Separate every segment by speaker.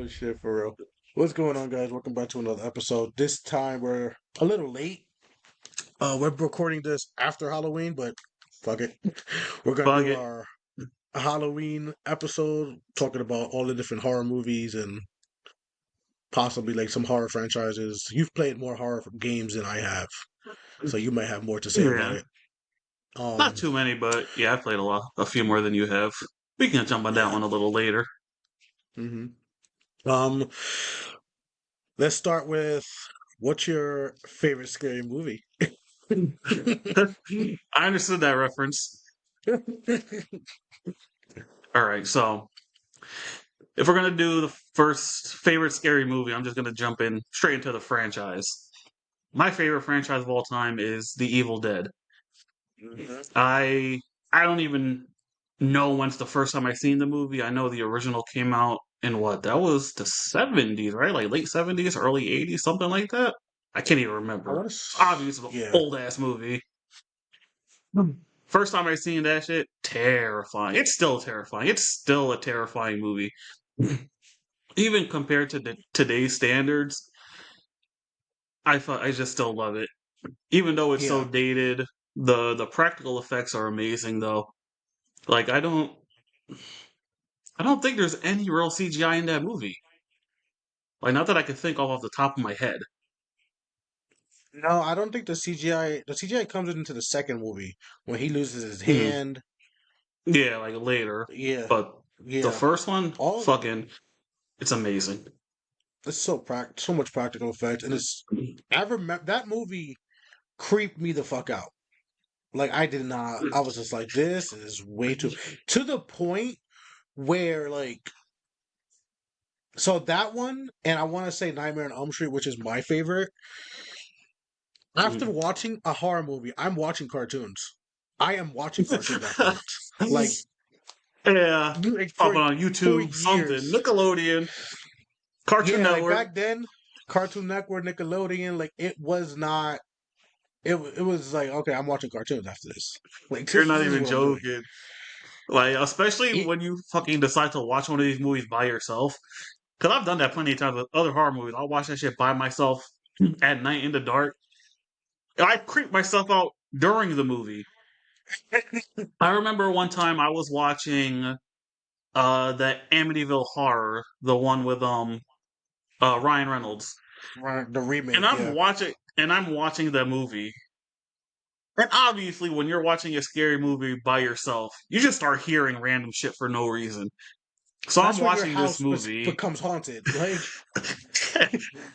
Speaker 1: Oh shit, for real. What's going on, guys? Welcome back to another episode. This time we're a little late. We're recording this after Halloween, but fuck it. We're gonna
Speaker 2: Bug
Speaker 1: do
Speaker 2: it.
Speaker 1: our Halloween episode, talking about all the different horror movies and possibly like some horror franchises. You've played more horror games than I have, so you might have more to say about
Speaker 2: Yeah.
Speaker 1: it.
Speaker 2: Not
Speaker 1: Um,
Speaker 2: too many, but yeah, I played a few more than you have. We can jump on that
Speaker 1: yeah.
Speaker 2: one a little later.
Speaker 1: hmm Um, let's start with what's your favorite scary movie?
Speaker 2: I understood that reference. All right, so if we're gonna do the first favorite scary movie, I'm just gonna jump in straight into the franchise. My favorite franchise of all time is The Evil Dead.
Speaker 1: Mhm.
Speaker 2: I I don't even know when's the first time I seen the movie. I know the original came out in what? That was the 70s, right? Like late 70s, early 80s, something like that. I can't even
Speaker 1: I
Speaker 2: remember.
Speaker 1: want to,
Speaker 2: Obviously, an
Speaker 1: yeah,
Speaker 2: old ass movie. First time I seen that shit, terrifying. It's still terrifying. It's still a terrifying movie. Even compared to today's standards, I just still love it. Even though it's so
Speaker 1: yeah.
Speaker 2: dated, the practical effects are amazing though. Like I don't think there's any real CGI in that movie. Like not that I could think off the top of my head.
Speaker 1: No, I don't think the CGI comes into the second movie when he loses his
Speaker 2: Hmm.
Speaker 1: hand.
Speaker 2: Yeah, like later.
Speaker 1: Yeah,
Speaker 2: But the
Speaker 1: yeah.
Speaker 2: first one,
Speaker 1: All
Speaker 2: fucking, it's amazing.
Speaker 1: it's so much practical effects, and I remember that movie creeped me the fuck out. Like I did not. I was just like, this is way too to the point where like so that one, and I want to say Nightmare on Elm Street, which is my favorite. After watching a horror movie, I'm watching cartoons. I am watching cartoons afterwards. Like,
Speaker 2: Yeah,
Speaker 1: like
Speaker 2: popping on
Speaker 1: for
Speaker 2: YouTube, something.
Speaker 1: years.
Speaker 2: Nickelodeon, Cartoon
Speaker 1: Yeah, like
Speaker 2: Network.
Speaker 1: back then, Cartoon Network, Nickelodeon, like it was not. It was like okay, I'm watching cartoons after this. Like
Speaker 2: You're
Speaker 1: this
Speaker 2: not
Speaker 1: is
Speaker 2: even
Speaker 1: what I'm doing.
Speaker 2: joking. Like, especially
Speaker 1: It,
Speaker 2: when you fucking decide to watch one of these movies by yourself. Because I've done that plenty of times with other horror movies. I'll watch that shit by myself at night in the dark. I creep myself out during the movie. I remember one time I was watching the Amityville Horror, the one with Ryan Reynolds.
Speaker 1: right, the
Speaker 2: And
Speaker 1: remake,
Speaker 2: I'm
Speaker 1: yeah.
Speaker 2: watching the movie. And obviously when you're watching a scary movie by yourself, you just start hearing random shit for no reason. So I'm
Speaker 1: That's when your
Speaker 2: watching this
Speaker 1: house
Speaker 2: movie.
Speaker 1: becomes haunted. Like,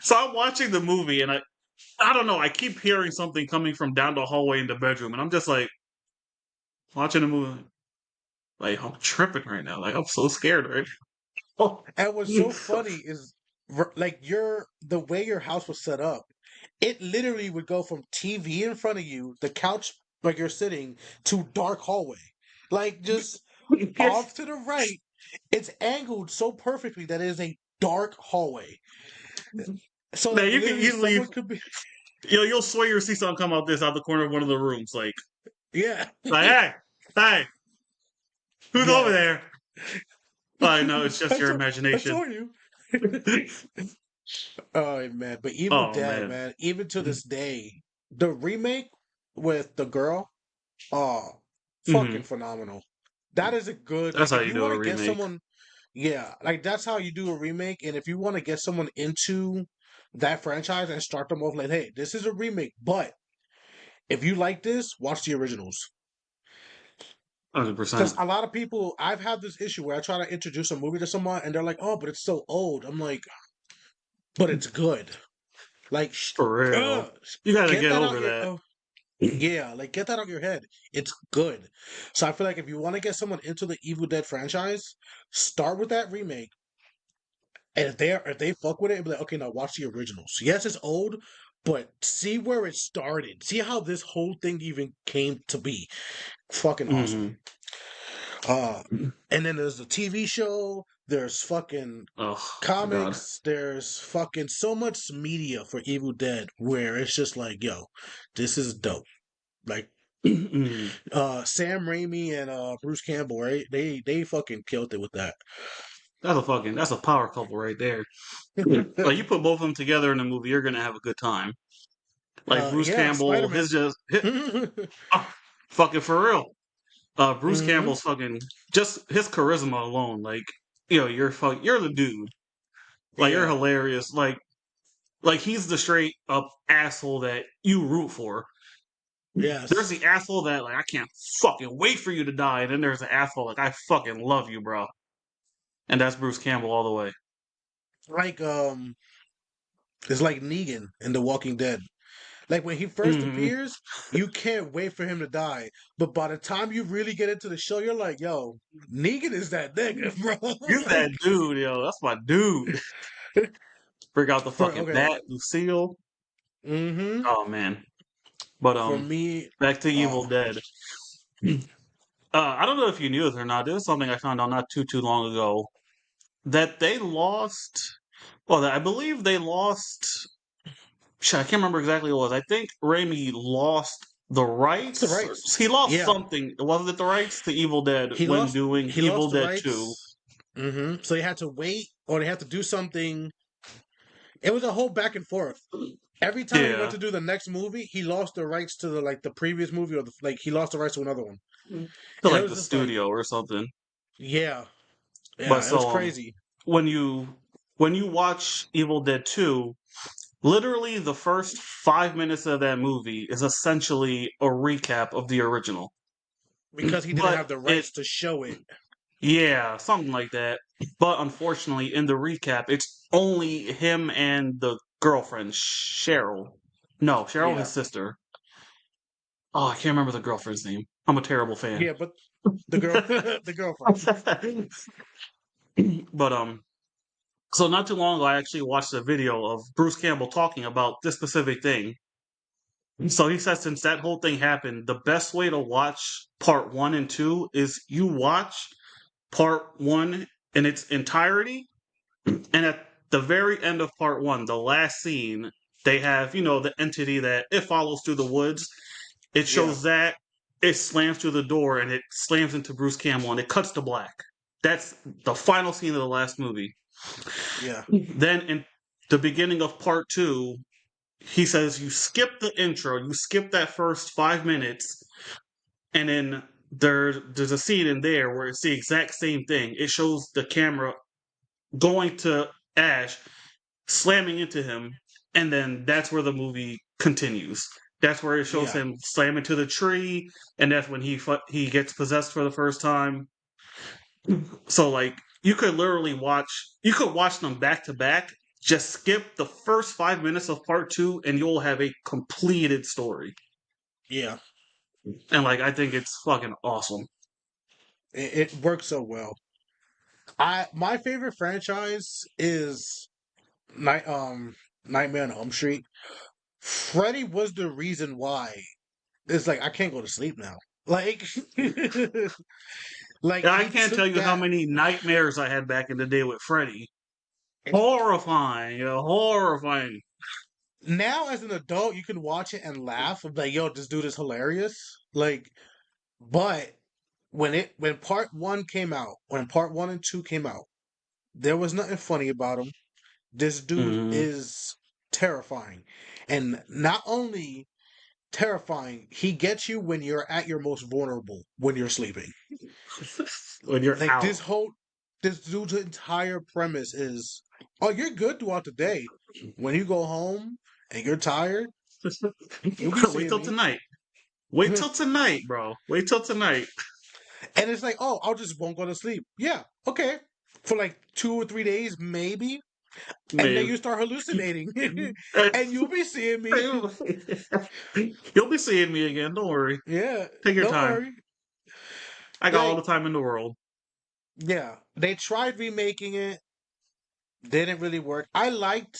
Speaker 2: So I'm watching the movie and I don't know, I keep hearing something coming from down the hallway in the bedroom and I'm just like watching the movie. Like I'm tripping right now. Like I'm so scared right now.
Speaker 1: and what's so funny is like the way your house was set up. It literally would go from TV in front of you, the couch like you're sitting, to dark hallway. Like just off to the right, it's angled so perfectly that it is a dark hallway. So
Speaker 2: Man,
Speaker 1: like
Speaker 2: you can
Speaker 1: literally
Speaker 2: easily
Speaker 1: someone could be
Speaker 2: you'll swear you'll see something come out the corner of one of the rooms.
Speaker 1: yeah.
Speaker 2: Hey, hey, who's over
Speaker 1: Yeah.
Speaker 2: there? I know it's just
Speaker 1: I
Speaker 2: your
Speaker 1: saw I
Speaker 2: imagination.
Speaker 1: saw you. Oh man, but Evil
Speaker 2: Oh
Speaker 1: Dead,
Speaker 2: man.
Speaker 1: man, even to this day, the remake with the girl, oh, fucking
Speaker 2: Hmm.
Speaker 1: phenomenal. That is a good
Speaker 2: That's
Speaker 1: like
Speaker 2: how
Speaker 1: if
Speaker 2: you
Speaker 1: you
Speaker 2: do
Speaker 1: want
Speaker 2: a
Speaker 1: to get
Speaker 2: remake.
Speaker 1: someone, yeah, like that's how you do a remake. And if you want to get someone into that franchise and start them off like, hey, this is a remake, but if you like this, watch the originals. 'Cause
Speaker 2: 100%.
Speaker 1: a lot of people, I've had this issue where I try to introduce a movie to someone and they're like, "Oh, but it's so old." I'm like, "But it's good." Like,
Speaker 2: For real. You gotta
Speaker 1: get
Speaker 2: get
Speaker 1: that out
Speaker 2: over
Speaker 1: your
Speaker 2: that.
Speaker 1: yeah, like get that out your head. It's good. So I feel like if you want to get someone into the Evil Dead franchise, start with that remake. And if they fuck with it, be like, okay, now watch the originals. Yes, it's old, but see where it started. See how this whole thing even came to be. Fucking awesome.
Speaker 2: Hmm.
Speaker 1: Uh, and then there's the TV show. There's fucking
Speaker 2: Oh my god.
Speaker 1: comics. There's fucking so much media for Evil Dead where it's just like, yo, this is dope. Like Sam Raimi and Bruce Campbell, right? They fucking killed it with that.
Speaker 2: that's a power couple right there. Like you put both of them together in a movie, you're gonna have a good time. Like Bruce
Speaker 1: Yeah,
Speaker 2: Campball,
Speaker 1: Spider-Man.
Speaker 2: oh, fucking for real. Bruce
Speaker 1: Hmm.
Speaker 2: Campbell's fucking just his charisma alone. Like you're the dude. Like you're
Speaker 1: Yeah.
Speaker 2: hilarious. Like he's the straight up asshole that you root for. There's
Speaker 1: Yes.
Speaker 2: the asshole that like I can't fucking wait for you to die, and then there's the asshole like I fucking love you, bro. And that's Bruce Campbell all the way.
Speaker 1: Like it's like Negan in The Walking Dead. Like when he first
Speaker 2: Hmm.
Speaker 1: appears, you can't wait for him to die. But by the time you really get into the show, you're like, yo, Negan is that nigga, bro.
Speaker 2: He's that
Speaker 1: Like
Speaker 2: dude, yo. That's my dude. Bring out the
Speaker 1: for
Speaker 2: fucking
Speaker 1: okay.
Speaker 2: bat, Lucille.
Speaker 1: Mm-hmm.
Speaker 2: Oh man. But
Speaker 1: For me,
Speaker 2: back to Evil
Speaker 1: oh,
Speaker 2: Dead. I don't know if you knew this or not. This is something I found out not too long ago that they lost. Well, I believe they lost. Shit, I can't remember exactly what it was. I think Raimi lost the
Speaker 1: that's the
Speaker 2: rights. Or,
Speaker 1: rights.
Speaker 2: he lost
Speaker 1: Yeah.
Speaker 2: something. Wasn't it the rights to Evil Dead
Speaker 1: He
Speaker 2: when
Speaker 1: lost
Speaker 2: doing
Speaker 1: he
Speaker 2: Evil
Speaker 1: lost the
Speaker 2: Dead 2?
Speaker 1: rights. Mm-hmm. So they had to wait or they had to do something. It was a whole back and forth. Every time he went
Speaker 2: Yeah.
Speaker 1: to do the next movie, he lost the rights to the previous movie or like he lost the rights to another one.
Speaker 2: To
Speaker 1: And it
Speaker 2: like
Speaker 1: was
Speaker 2: the
Speaker 1: just like,
Speaker 2: studio or something.
Speaker 1: yeah,
Speaker 2: But
Speaker 1: yeah, it was
Speaker 2: so
Speaker 1: crazy.
Speaker 2: when you watch Evil Dead 2, literally the first 5 minutes of that movie is essentially a recap of the original.
Speaker 1: Because he didn't
Speaker 2: But
Speaker 1: have the
Speaker 2: it
Speaker 1: rights to show it.
Speaker 2: yeah, something like that. But unfortunately in the recap it's only him and the girlfriend, Cheryl. No, Cheryl his
Speaker 1: Yeah.
Speaker 2: sister. Oh, I can't remember the girlfriend's name. I'm a terrible fan.
Speaker 1: Yeah, but the girl the girlfriend.
Speaker 2: But so not too long ago I actually watched a video of Bruce Campbell talking about this specific thing. So he said since that whole thing happened, the best way to watch part 1 and 2 is you watch part 1 in its entirety, and at the very end of part 1, the last scene, they have, the entity that it follows through the woods. It
Speaker 1: Yeah.
Speaker 2: shows that it slams through the door and it slams into Bruce Campbell and it cuts to black. That's the final scene of the last movie.
Speaker 1: Yeah.
Speaker 2: Then in the beginning of part 2, he says you skip the intro, you skip that first 5 minutes, and then there's a scene in there where it's the exact same thing. It shows the camera going to Ash, slamming into him, and then that's where the movie continues. That's where it shows
Speaker 1: Yeah.
Speaker 2: him slam into the tree, and that's when he gets possessed for the first time. So like you could watch them back to back. Just skip the first 5 minutes of part 2, and you'll have a completed story.
Speaker 1: Yeah.
Speaker 2: And like I think it's fucking awesome.
Speaker 1: It works so well. I my favorite franchise is Nightmare on Elm Street. Freddy was the reason why. It's like I can't go to sleep now. Like like
Speaker 2: And I
Speaker 1: he
Speaker 2: can't
Speaker 1: took
Speaker 2: tell you how
Speaker 1: that
Speaker 2: many nightmares I had back in the day with Freddy. Horrifying, horrifying.
Speaker 1: now as an adult you can watch it and laugh and be like, yo, this dude is hilarious. Like, but when part one came out, when part one and two came out, there was nothing funny about him. This dude
Speaker 2: Mm-hmm.
Speaker 1: is terrifying. And not only terrifying, he gets you when you're at your most vulnerable, when you're sleeping.
Speaker 2: When you're
Speaker 1: Like
Speaker 2: out.
Speaker 1: this dude's entire premise is, oh, you're good throughout the day. When you go home and you're tired, you'll be
Speaker 2: Wait
Speaker 1: seeing
Speaker 2: till
Speaker 1: me.
Speaker 2: tonight. Wait
Speaker 1: And
Speaker 2: till tonight, bro. Wait till tonight.
Speaker 1: it's like, oh, I'll just won't go to sleep. Yeah, okay. For like 2 or 3 days, maybe. And then
Speaker 2: Man.
Speaker 1: you start hallucinating. And you'll be seeing me.
Speaker 2: You'll be seeing me again. Don't worry.
Speaker 1: Yeah,
Speaker 2: Take your
Speaker 1: don't
Speaker 2: time.
Speaker 1: worry.
Speaker 2: I got all the
Speaker 1: Like,
Speaker 2: time in the world.
Speaker 1: yeah, they tried remaking it, didn't really work. I liked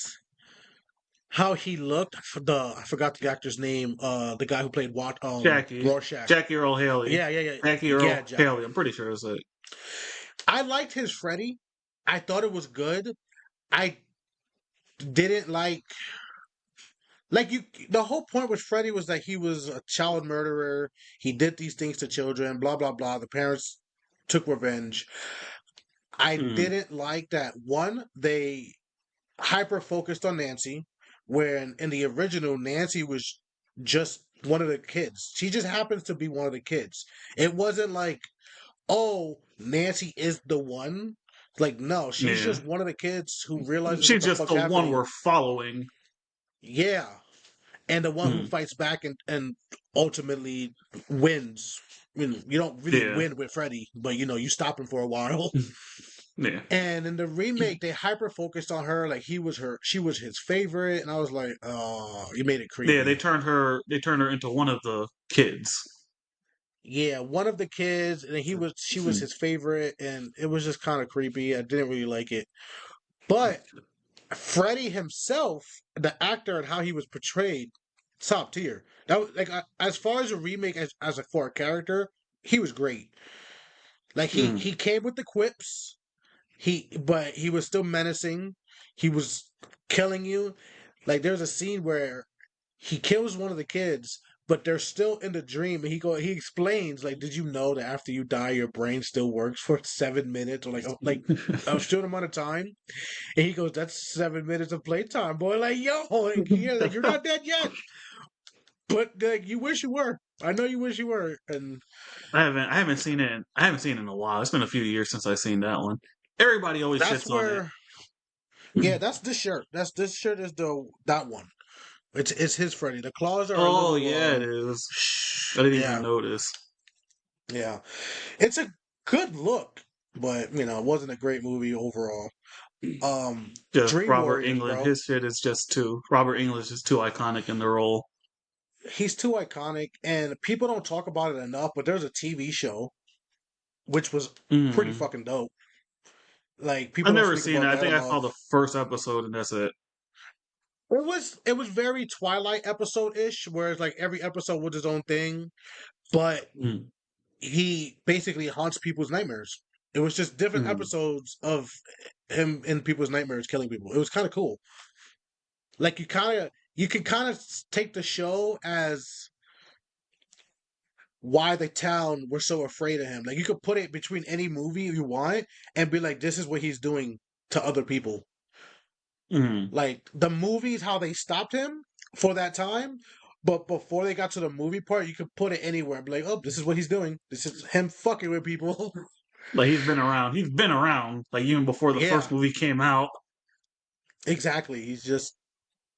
Speaker 1: how he looked. I forgot the actor's name. The guy who played
Speaker 2: Jackie.
Speaker 1: Rorschach.
Speaker 2: Jackie Earl Haley.
Speaker 1: Yeah, yeah, yeah,
Speaker 2: Jackie
Speaker 1: yeah.
Speaker 2: Earl
Speaker 1: Jack.
Speaker 2: Haley. I'm pretty sure it's it.
Speaker 1: I liked his Freddy. I thought it was good. I didn't like you. The whole point with Freddy was that he was a child murderer. He did these things to children. Blah blah blah. The parents took revenge. I
Speaker 2: Mm.
Speaker 1: didn't like that one. They hyper focused on Nancy, where in the original, Nancy was just one of the kids. She just happens to be one of the kids. It wasn't like, oh, Nancy is the one. Like, no, she's
Speaker 2: Yeah.
Speaker 1: just one of the kids who realizes what
Speaker 2: She's
Speaker 1: the
Speaker 2: just
Speaker 1: fuck's
Speaker 2: the one
Speaker 1: happening.
Speaker 2: we're following.
Speaker 1: Yeah. And the one who
Speaker 2: Mm.
Speaker 1: fights back and ultimately wins. You don't really
Speaker 2: Yeah.
Speaker 1: win with Freddy, but you stop him for a while.
Speaker 2: Yeah.
Speaker 1: And in the remake, they hyper focused on her, like she was his favorite, and I was like, oh, you made it
Speaker 2: Yeah,
Speaker 1: creepy.
Speaker 2: they turned her into one of the kids.
Speaker 1: Yeah, one of the kids, and she was his favorite, and it was just kind of creepy. I didn't really like it, but Freddy himself, the actor and how he was portrayed, top tier. That was like as far as a remake as a for a character, he was great. Like
Speaker 2: Mm.
Speaker 1: he came with the quips. But he was still menacing. He was killing you. Like there's a scene where he kills one of the kids, but they're still in the dream. And he explains like, did you know that after you die, your brain still works for 7 minutes or like a short amount of time? And he goes, that's 7 minutes of playtime, boy. Like yo, like you're not dead yet, but like you wish you were. I know you wish you were, and
Speaker 2: I haven't seen it. I haven't seen it in a while. It's been a few years since I've seen that one. Everybody always
Speaker 1: that's
Speaker 2: shits on it.
Speaker 1: where yeah, that's this shirt. That's this shirt is the that one. It's his Freddy. The claws are a
Speaker 2: Oh
Speaker 1: little
Speaker 2: yeah, it is. I didn't even
Speaker 1: yeah,
Speaker 2: notice.
Speaker 1: yeah. It's a good look, but it wasn't a great movie overall.
Speaker 2: Just
Speaker 1: Dream
Speaker 2: Robert
Speaker 1: Warriors,
Speaker 2: England.
Speaker 1: bro.
Speaker 2: His shit is just too. Robert English is too iconic in the role.
Speaker 1: He's too iconic and people don't talk about it enough, but there's a TV show which was pretty
Speaker 2: Mm.
Speaker 1: fucking dope. Like people
Speaker 2: I've
Speaker 1: don't
Speaker 2: never
Speaker 1: speak
Speaker 2: seen it.
Speaker 1: about
Speaker 2: I
Speaker 1: that
Speaker 2: think I
Speaker 1: enough.
Speaker 2: saw the first episode and that's it.
Speaker 1: It was very Twilight episode-ish, where it's like every episode was his own thing, but
Speaker 2: Mm.
Speaker 1: he basically haunts people's nightmares. It was just different
Speaker 2: Mm.
Speaker 1: episodes of him in people's nightmares killing people. It was kind of cool. Like you can kind of take the show as why the town were so afraid of him. Like you could put it between any movie you want and be like, this is what he's doing to other people.
Speaker 2: Mm.
Speaker 1: Like the movies, how they stopped him for that time. But before they got to the movie part, you could put it anywhere and be like, oh, this is what he's doing. This is him fucking with people.
Speaker 2: Like he's been around. He's been around. Like even before the
Speaker 1: Yeah,
Speaker 2: first movie came out.
Speaker 1: exactly. He's just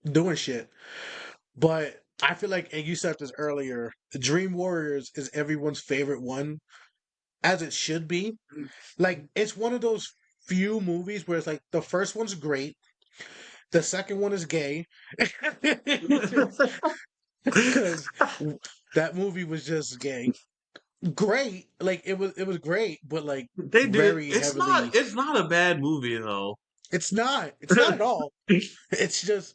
Speaker 1: doing shit. But I feel like, and you said this earlier, Dream Warriors is everyone's favorite one, as it should be. Like, it's one of those few movies where it's like the first one's great, the second one is gay, because that movie was just gay. Great, like it was great, but like
Speaker 2: They did.
Speaker 1: very heavily.
Speaker 2: It's not a bad movie though.
Speaker 1: It's not. It's not at all. It's just,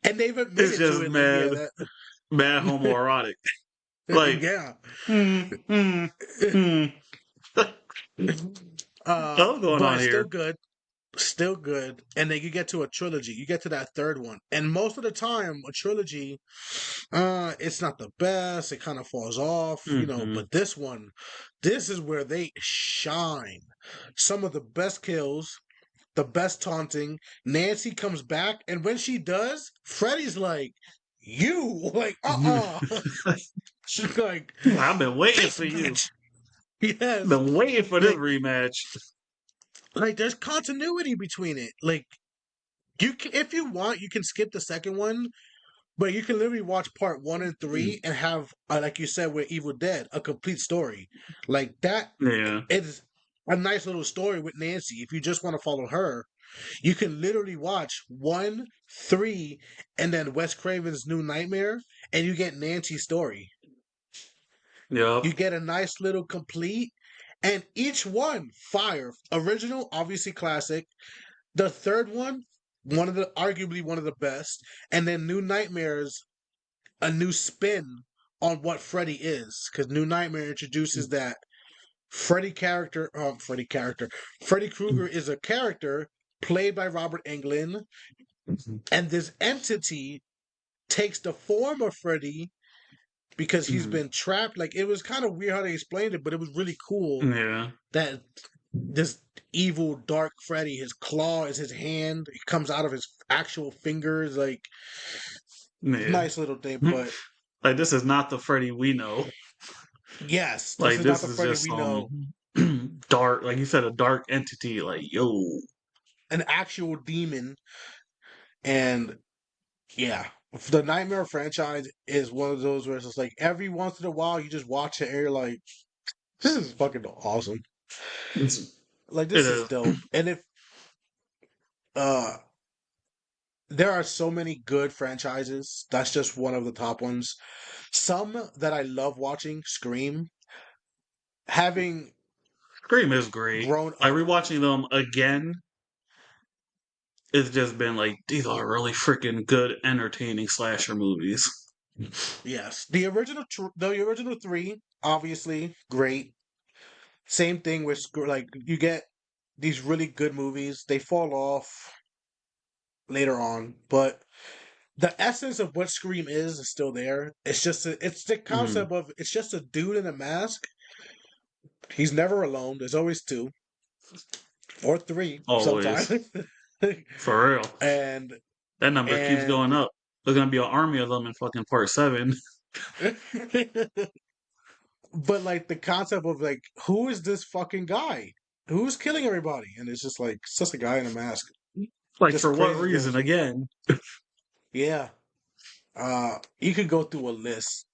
Speaker 1: and they've
Speaker 2: It's
Speaker 1: admitted to
Speaker 2: just
Speaker 1: it. Like, yeah,
Speaker 2: mad homoerotic. Like,
Speaker 1: yeah.
Speaker 2: mm, mm, mm. What's going
Speaker 1: But
Speaker 2: on
Speaker 1: it's still
Speaker 2: here?
Speaker 1: good. Still good. And then you get to a trilogy. You get to that third one. And most of the time, a trilogy, it's not the best. It kind of falls off.
Speaker 2: Hmm.
Speaker 1: But this is where they shine. Some of the best kills, the best taunting. Nancy comes back, and when she does, Freddy's like, you, like, She's like,
Speaker 2: I've been waiting
Speaker 1: this
Speaker 2: for you.
Speaker 1: bitch. Yes.
Speaker 2: Been waiting for this
Speaker 1: Like,
Speaker 2: rematch.
Speaker 1: there's continuity between it. Like, if you want, you can skip the second one, but you can literally watch part one and three and have, like you said, with Evil Dead, a complete story. Like that
Speaker 2: Yeah.
Speaker 1: is a nice little story with Nancy. If you just want to follow her, you can literally watch one, three, and then Wes Craven's New Nightmare, and you get Nancy's story.
Speaker 2: Yep.
Speaker 1: You get a nice little complete, and each one fire. Original, obviously classic. The third one, arguably one of the best, and then New Nightmares, a new spin on what Freddy is, because New Nightmare introduces that Freddy Krueger is a character played by Robert Englund, and this entity takes the form of Freddy because he's
Speaker 2: Mm.
Speaker 1: been trapped. Like it was kind of weird how they explained it, but it was really cool
Speaker 2: Yeah.
Speaker 1: that this evil dark Freddy. His claw is his hand. It comes out of his actual fingers. Like
Speaker 2: Yeah.
Speaker 1: nice little thing, but
Speaker 2: Like this is not the Freddy we know.
Speaker 1: yes, this
Speaker 2: Like
Speaker 1: is not
Speaker 2: this
Speaker 1: the
Speaker 2: is
Speaker 1: Freddy
Speaker 2: just
Speaker 1: we know.
Speaker 2: dark, like you said, a dark entity. Like yo,
Speaker 1: An actual demon, and yeah. The Nightmare franchise is one of those where it's just like every once in a while you just watch it and you're like, this is fucking awesome.
Speaker 2: it's,
Speaker 1: Like
Speaker 2: it
Speaker 1: this is
Speaker 2: is.
Speaker 1: dope. And if uh there are so many good franchises, that's just one of the top ones. Some that I love watching, Scream, having
Speaker 2: Scream is great.
Speaker 1: grown
Speaker 2: Like
Speaker 1: up.
Speaker 2: rewatching them again, it's just been like these are really freaking good, entertaining slasher movies.
Speaker 1: Yes, the original three, obviously great. Same thing with like you get these really good movies, they fall off later on, but the essence of what Scream is still there. It's the
Speaker 2: Mm-hmm.
Speaker 1: concept of it's just a dude in a mask. He's never alone. There's always two or three
Speaker 2: Always,
Speaker 1: sometimes,
Speaker 2: for real.
Speaker 1: and
Speaker 2: That number keeps going
Speaker 1: and
Speaker 2: up. There's gonna be an army of them in fucking part 7.
Speaker 1: but like the concept of like who is this fucking guy? Who's killing everybody? And it's just a guy in a mask.
Speaker 2: Like
Speaker 1: Just
Speaker 2: for what
Speaker 1: crazy
Speaker 2: reason?
Speaker 1: things.
Speaker 2: Again,
Speaker 1: Yeah. You could go through a list.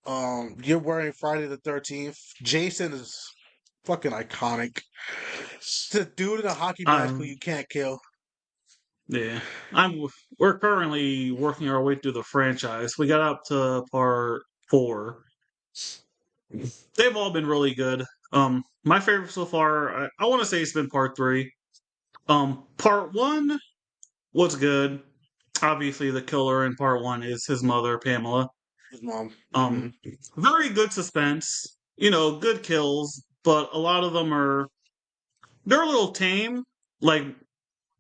Speaker 1: You're wearing Friday the 13th. Jason is fucking iconic. It's the dude in a hockey mask who
Speaker 2: I'm
Speaker 1: you can't kill.
Speaker 2: yeah. I'm. We're currently working our way through the franchise. We got up to part 4. They've all been really good. My favorite so far, I want to say it's been part 3. Part 1 was good. Obviously, the killer in part 1 is his mother, Pamela.
Speaker 1: His mom.
Speaker 2: Um, very good suspense. Good kills, but a lot of them they're a little tame. Like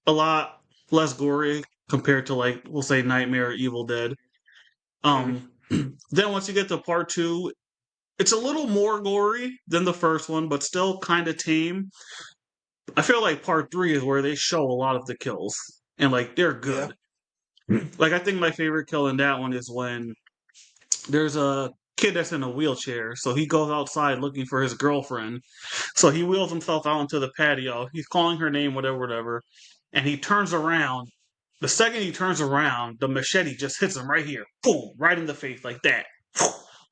Speaker 2: a lot less gory compared to like we'll say Nightmare or Evil Dead.
Speaker 1: Hmm.
Speaker 2: Then once you get to part 2, it's a little more gory than the first one, but still kind of tame. I feel like part 3 is where they show a lot of the kills and like they're
Speaker 1: Yeah.
Speaker 2: good. Like I think my favorite kill in that one is when there's a kid that's in a wheelchair, so he goes outside looking for his girlfriend. So he wheels himself out into the patio. He's calling her name, whatever, whatever, and he turns around. The second he turns around, the machete just hits him right here, boom, right in the face like that.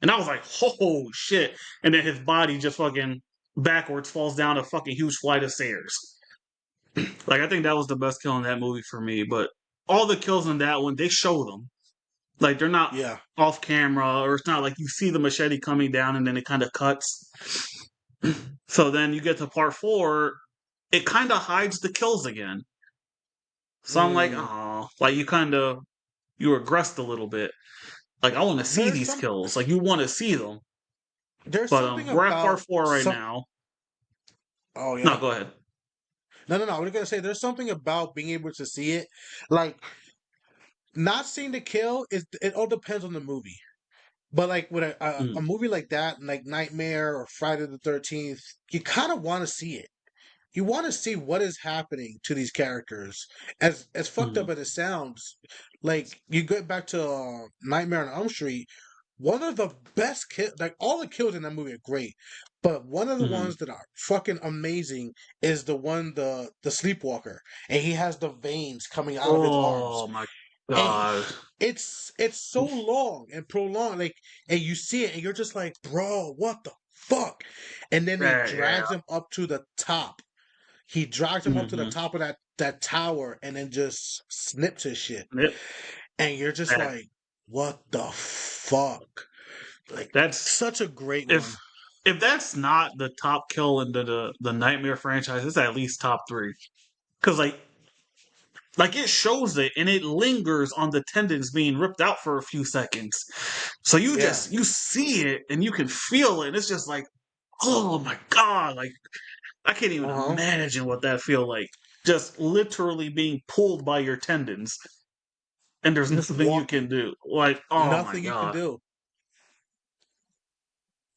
Speaker 2: And I was like, oh shit! And then his body just fucking backwards falls down a fucking huge flight of stairs. Like I think that was the best kill in that movie for me. But all the kills in that one, they show them. Like they're not
Speaker 1: Yeah.
Speaker 2: off camera, or it's not like you see the machete coming down and then it kind of cuts. So then you get to part 4, it kind of hides the kills again. So I'm like,
Speaker 1: Mm.
Speaker 2: oh, like you regressed a little bit. Like I want to see
Speaker 1: There's
Speaker 2: these
Speaker 1: some
Speaker 2: kills. Like you want to see them.
Speaker 1: there's
Speaker 2: But
Speaker 1: something
Speaker 2: we're at part
Speaker 1: about
Speaker 2: 4 right
Speaker 1: some
Speaker 2: now.
Speaker 1: oh
Speaker 2: No,
Speaker 1: yeah.
Speaker 2: go ahead.
Speaker 1: No. I was gonna say there's something about being able to see it. Like not seeing the kill is it all depends on the movie. But like with a
Speaker 2: Mm,
Speaker 1: movie like that, like Nightmare or Friday the 13th, you kind of want to see it. You want to see what is happening to these characters. As fucked
Speaker 2: mm,
Speaker 1: up as it sounds, like you get back to Nightmare on Elm Street, one of the best kill, like all the kills in that movie are great, but one of the
Speaker 2: mm.
Speaker 1: ones that are fucking amazing is the sleepwalker, and he has the veins coming out of his arms,
Speaker 2: Oh my
Speaker 1: and
Speaker 2: god.
Speaker 1: it's so long and prolonged, like, and you see it, and you're just like, bro, what the fuck? And then he
Speaker 2: Yeah.
Speaker 1: drags him up to the top. He drags him up to the
Speaker 2: Mm-hmm.
Speaker 1: top of that tower, and then just snips his shit,
Speaker 2: Yep.
Speaker 1: and you're just
Speaker 2: That,
Speaker 1: like, what the fuck? Like,
Speaker 2: that's
Speaker 1: such a great one.
Speaker 2: if if that's not the top kill in the Nightmare franchise, it's at least top 3. Because like it shows it and it lingers on the tendons being ripped out for a few seconds. So
Speaker 1: Yeah.
Speaker 2: you see it and you can feel it. And it's just like, oh my god, like I can't even
Speaker 1: Uh huh.
Speaker 2: imagine what that feel like. Just literally being pulled by your tendons and there's
Speaker 1: Just
Speaker 2: nothing you
Speaker 1: walk.
Speaker 2: can do. Like, oh my
Speaker 1: Nothing you can
Speaker 2: god.
Speaker 1: do.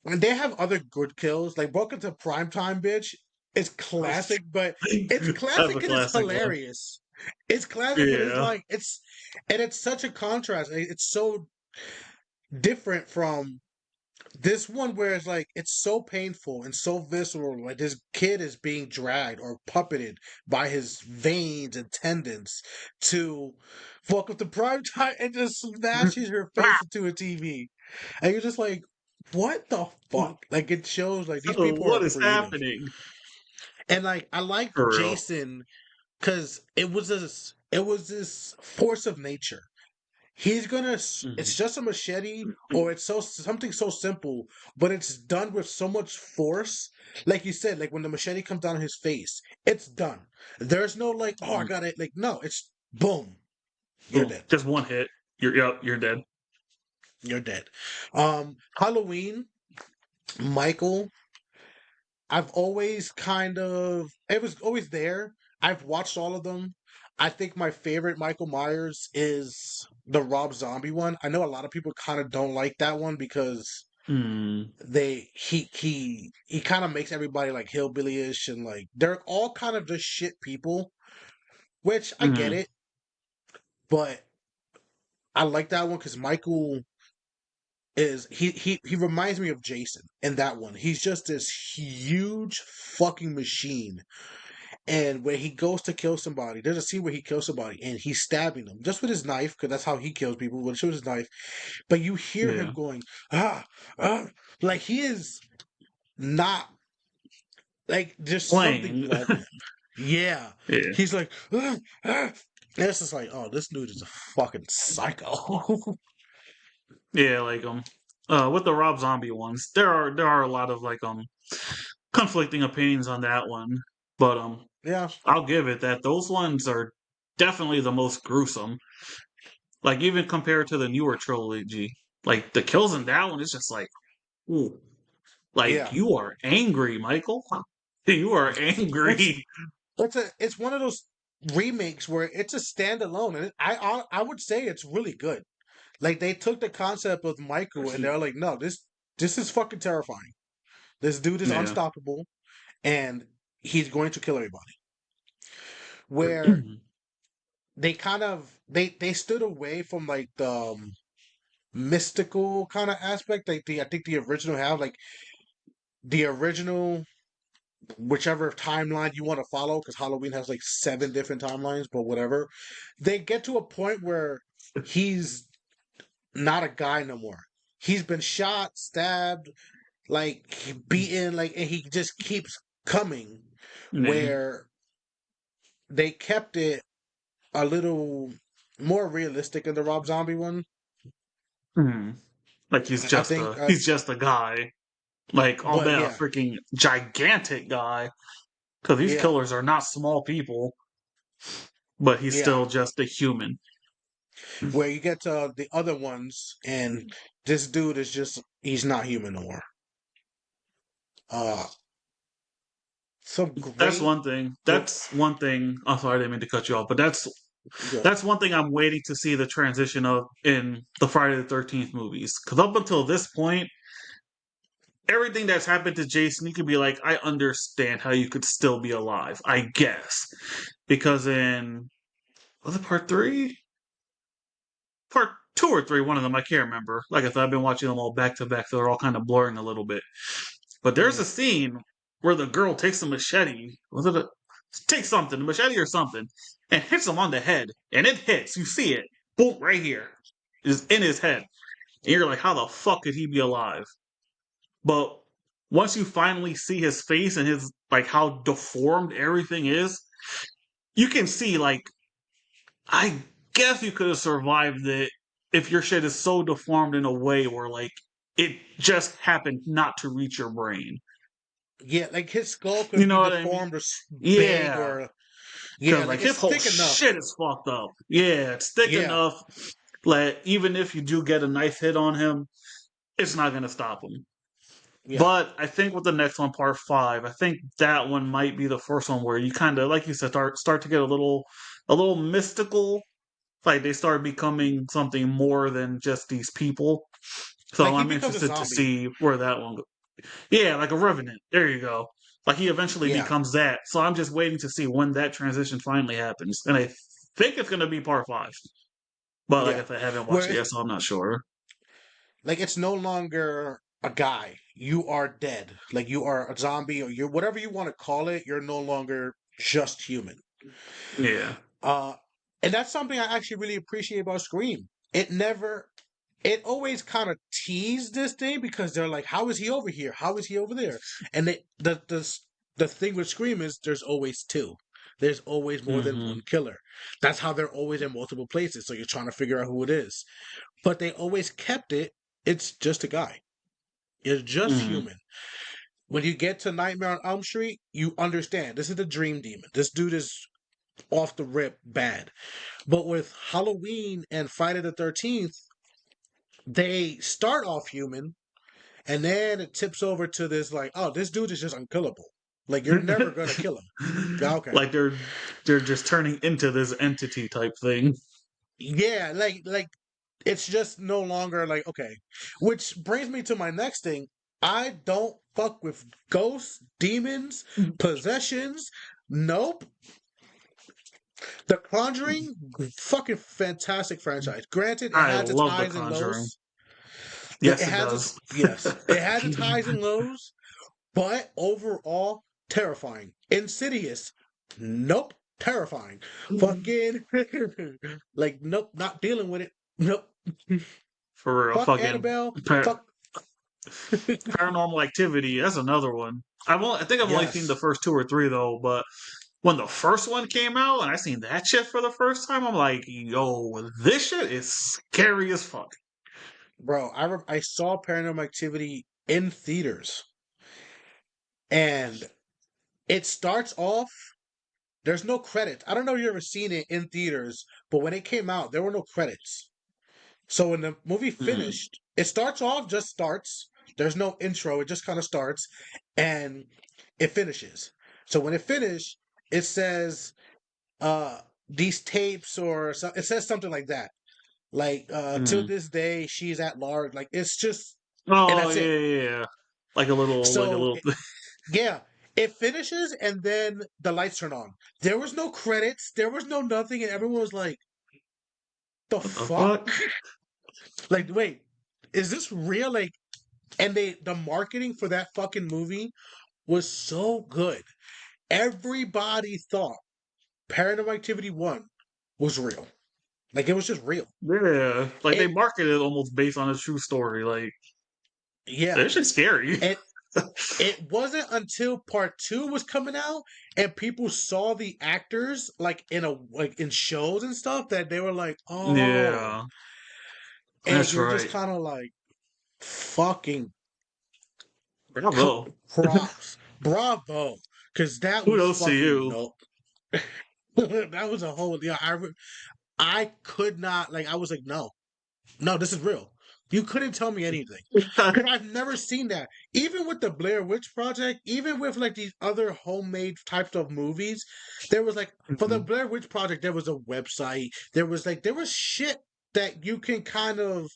Speaker 1: And they have other good kills. Like Welcome to Primetime, bitch. It's classic, but it's
Speaker 2: That's
Speaker 1: classic
Speaker 2: a
Speaker 1: and it's
Speaker 2: classic one.
Speaker 1: hilarious. It's classic and it's
Speaker 2: Yeah.
Speaker 1: like it's such a contrast. It's so different from this one where it's like it's so painful and so visceral. Like this kid is being dragged or puppeted by his veins and tendons to fuck up the prime time and just smashes her face into a TV. And you're just like, what the fuck? Like it shows like these
Speaker 2: So
Speaker 1: people are
Speaker 2: what is
Speaker 1: creative.
Speaker 2: happening?
Speaker 1: And like I like
Speaker 2: For real.
Speaker 1: Jason because it was this force of nature. He's gonna. It's
Speaker 2: Mhm.
Speaker 1: just a machete, or it's something so simple, but it's done with so much force. Like you said, like when the machete comes down on his face, it's done. There's no like, oh, I got it. Like no, it's boom, you're
Speaker 2: Boom.
Speaker 1: dead.
Speaker 2: Just one hit. You're dead.
Speaker 1: You're dead. Halloween, Michael. I've always kind of it was always there. I've watched all of them. I think my favorite Michael Myers is the Rob Zombie one. I know a lot of people kind of don't like that one because
Speaker 2: Mm.
Speaker 1: he kind of makes everybody like hillbilly-ish and like they're all kind of just shit people, which I get
Speaker 2: Mm.
Speaker 1: it, but I like that one because Michael is he reminds me of Jason in that one. He's just this huge fucking machine. And when he goes to kill somebody, there's a scene where he kills somebody and he's stabbing them just with his knife, because that's how he kills people, with his knife. But you hear him
Speaker 2: Yeah.
Speaker 1: going, ah, ah, like he is not like there's something
Speaker 2: Playing.
Speaker 1: wrong with him. Yeah.
Speaker 2: Yeah.
Speaker 1: He's like, ah, ah. And it's just like, oh, this dude is a fucking psycho.
Speaker 2: Yeah, like with the Rob Zombie ones, there are a lot of like conflicting opinions on that one. But
Speaker 1: Yeah.
Speaker 2: I'll give it that those ones are definitely the most gruesome. Like even compared to the newer trilogy. Like the kills in that one is just like, ooh. Like
Speaker 1: Yeah.
Speaker 2: you are angry, Michael. You are
Speaker 1: It's
Speaker 2: angry.
Speaker 1: it's one of those remakes where it's a standalone, and I would say it's really good. Like they took the concept of Michael and they're like, no, this is fucking terrifying. This dude is
Speaker 2: Yeah.
Speaker 1: unstoppable and he's going to kill everybody. Where they kind of they stood away from like the mystical kind of aspect. Like I think the original have like the original whichever timeline you want to follow, because Halloween has like 7 different timelines, but whatever. They get to a point where he's not a guy no more. He's been shot, stabbed, like beaten, like, and he just keeps coming.
Speaker 2: Yeah.
Speaker 1: Where they kept it a little more realistic in the Rob Zombie one.
Speaker 2: Mhm. Like
Speaker 1: I think,
Speaker 2: he's just a guy. Like
Speaker 1: but
Speaker 2: albeit a
Speaker 1: yeah,
Speaker 2: freaking gigantic guy. Because these
Speaker 1: yeah,
Speaker 2: killers are not small people, but he's
Speaker 1: yeah.
Speaker 2: still just a human.
Speaker 1: Where you get to the other ones, and this dude is just—he's not human no more. Uh, some
Speaker 2: That's
Speaker 1: great.
Speaker 2: one thing.
Speaker 1: Go,
Speaker 2: That's one thing. I'm sorry, I didn't mean to cut you off, but that's
Speaker 1: good.
Speaker 2: that's one thing I'm waiting to see the transition of in the Friday the 13th movies. Because up until this point, everything that's happened to Jason, you could be like, I understand how you could still be alive. I guess because in was it part three, part two or three, one of them I can't remember. Like I said, I've been watching them all back to back, so they're all kind of blurring a little bit. But there's
Speaker 1: Mhm.
Speaker 2: a scene where the girl takes a machete. Was it a take something, a machete or something, and hits him on the head, and it hits. You see it, boom, right here, is in his head, and you're like, how the fuck could he be alive? But once you finally see his face and his like how deformed everything is, you can see like I guess you could have survived it if your shit is so deformed in a way where like it just happened not to reach your brain.
Speaker 1: Yeah, like his skull
Speaker 2: You
Speaker 1: could be
Speaker 2: know what I mean?
Speaker 1: deformed or big,
Speaker 2: Yeah.
Speaker 1: or yeah,
Speaker 2: Because
Speaker 1: like
Speaker 2: like his
Speaker 1: it's
Speaker 2: whole
Speaker 1: thick enough.
Speaker 2: shit is fucked up. Yeah, it's thick
Speaker 1: Yeah,
Speaker 2: enough. Like even if you do get a nice hit on him, it's not gonna stop him.
Speaker 1: yeah.
Speaker 2: But I think with the next one, part five, I think that one might be the first one where you kind of, like you said, start to get a little mystical. Like they start becoming something more than just these people.
Speaker 1: Like
Speaker 2: So
Speaker 1: he
Speaker 2: I'm
Speaker 1: becomes a
Speaker 2: interested to
Speaker 1: zombie.
Speaker 2: see where that one goes. Yeah, like a revenant. There you go. Like he eventually
Speaker 1: Yeah,
Speaker 2: becomes that. So I'm just waiting to see when that transition finally happens, and I think it's gonna be part five. But like
Speaker 1: yeah.
Speaker 2: if I haven't
Speaker 1: Where
Speaker 2: watched it yet, so I'm not sure.
Speaker 1: like it's no longer a guy. You are dead. Like you are a zombie or you're whatever you want to call it. You're no longer just human.
Speaker 2: Yeah.
Speaker 1: Uh, and that's something I actually really appreciate about Scream. It always kind of teased this thing because they're like, how is he over here? How is he over there? And the thing with Scream is there's always two. There's always more than
Speaker 2: Hmm.
Speaker 1: one killer. That's how they're always in multiple places. So you're trying to figure out who it is. But they always kept it. It's just a guy. It's just
Speaker 2: Hmm.
Speaker 1: human. When you get to Nightmare on Elm Street, you understand this is the dream demon. This dude is off the rip bad. But with Halloween and Friday the 13th, they start off human and then it tips over to this like, oh, this dude is just unkillable. Like you're never gonna kill him. Yeah, okay.
Speaker 2: Like they're just turning into this entity type thing.
Speaker 1: Yeah, like it's just no longer like okay. Which brings me to my next thing. I don't fuck with ghosts, demons, possessions. Nope. The Conjuring, fucking fantastic franchise. Granted, it
Speaker 2: I
Speaker 1: has its
Speaker 2: love The
Speaker 1: highs and
Speaker 2: Conjuring.
Speaker 1: lows. It
Speaker 2: Yes, it
Speaker 1: has its
Speaker 2: does.
Speaker 1: yes, it has its highs and lows, but overall terrifying. Insidious, nope, terrifying. Fucking like nope, not dealing with it. Nope.
Speaker 2: For real,
Speaker 1: Fuck
Speaker 2: fucking
Speaker 1: Annabelle.
Speaker 2: par-
Speaker 1: Fuck
Speaker 2: Paranormal Activity. That's another one. I think I've only seen the
Speaker 1: yes,
Speaker 2: first two or three though. But when the first one came out and I seen that shit for the first time, I'm like, yo, this shit is scary as fuck.
Speaker 1: bro. I saw Paranormal Activity in theaters, and it starts off. There's no credits. I don't know if you ever seen it in theaters, but when it came out, there were no credits. So when the movie
Speaker 2: Mm.
Speaker 1: finished, it starts off just starts. There's no intro. It just kind of starts, and it finishes. So when it finished, it says these tapes or so, it says something like that. Like till
Speaker 2: Mm.
Speaker 1: this day, she's at large. Like it's just, and
Speaker 2: Oh
Speaker 1: that's
Speaker 2: yeah,
Speaker 1: it.
Speaker 2: yeah, yeah. Like a
Speaker 1: So
Speaker 2: little.
Speaker 1: yeah, it finishes and then the lights turn on. There was no credits. There was no nothing, and everyone was like, "The
Speaker 2: What the
Speaker 1: fuck?"
Speaker 2: fuck?
Speaker 1: Like, wait, is this real? Like, and the marketing for that fucking movie was so good. Everybody thought Paranormal Activity 1 was real. Like it was just real.
Speaker 2: Yeah, like they
Speaker 1: It
Speaker 2: marketed it almost based on a true story. Like
Speaker 1: yeah.
Speaker 2: it's just scary.
Speaker 1: And it wasn't until part 2 was coming out and people saw the actors like in shows and stuff that they were like, "Oh."
Speaker 2: Yeah,
Speaker 1: And
Speaker 2: that's
Speaker 1: you're just
Speaker 2: right.
Speaker 1: kind of like fucking
Speaker 2: Bravo.
Speaker 1: props. Bravo. Cuz that was
Speaker 2: Kudos to
Speaker 1: fucking
Speaker 2: you.
Speaker 1: no. That was a whole yeah, I could not like I was like no. No, this is real. You couldn't tell me anything. Because I've never seen that. Even with the Blair Witch Project, even with like these other homemade types of movies, there was like for the
Speaker 2: Mhm.
Speaker 1: Blair Witch Project, there was a website. There was shit that you can kind of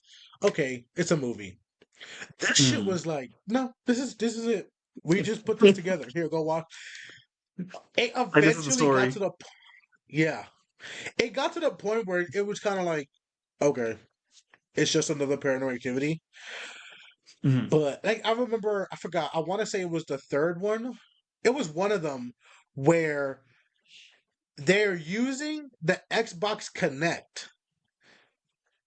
Speaker 1: okay, it's a movie. That shit
Speaker 2: Mm.
Speaker 1: was like, no, this is it. We just put this together. Here, go watch. It
Speaker 2: Like this is the
Speaker 1: eventually got
Speaker 2: story.
Speaker 1: to the yeah. It got to the point where it was kind of like, okay, it's just another Paranormal Activity.
Speaker 2: Mhm.
Speaker 1: But like I remember, I forgot. I want to say it was the third one. It was one of them where they're using the Xbox Connect,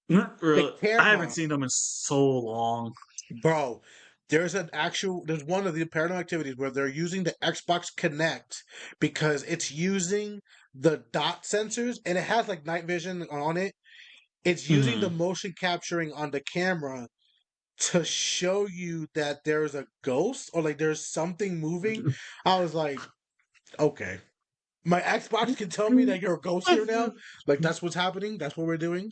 Speaker 2: Not
Speaker 1: the
Speaker 2: really. I haven't
Speaker 1: camera,
Speaker 2: seen them in so long.
Speaker 1: bro. There's one of the paranormal activities where they're using the Xbox Connect because it's using the dot sensors and it has like night vision on it. It's using the
Speaker 2: Mhm.
Speaker 1: motion capturing on the camera to show you that there's a ghost or like there's something moving. I was like, okay. My Xbox can tell me that you're a ghost here now. Like that's what's happening. That's what we're doing.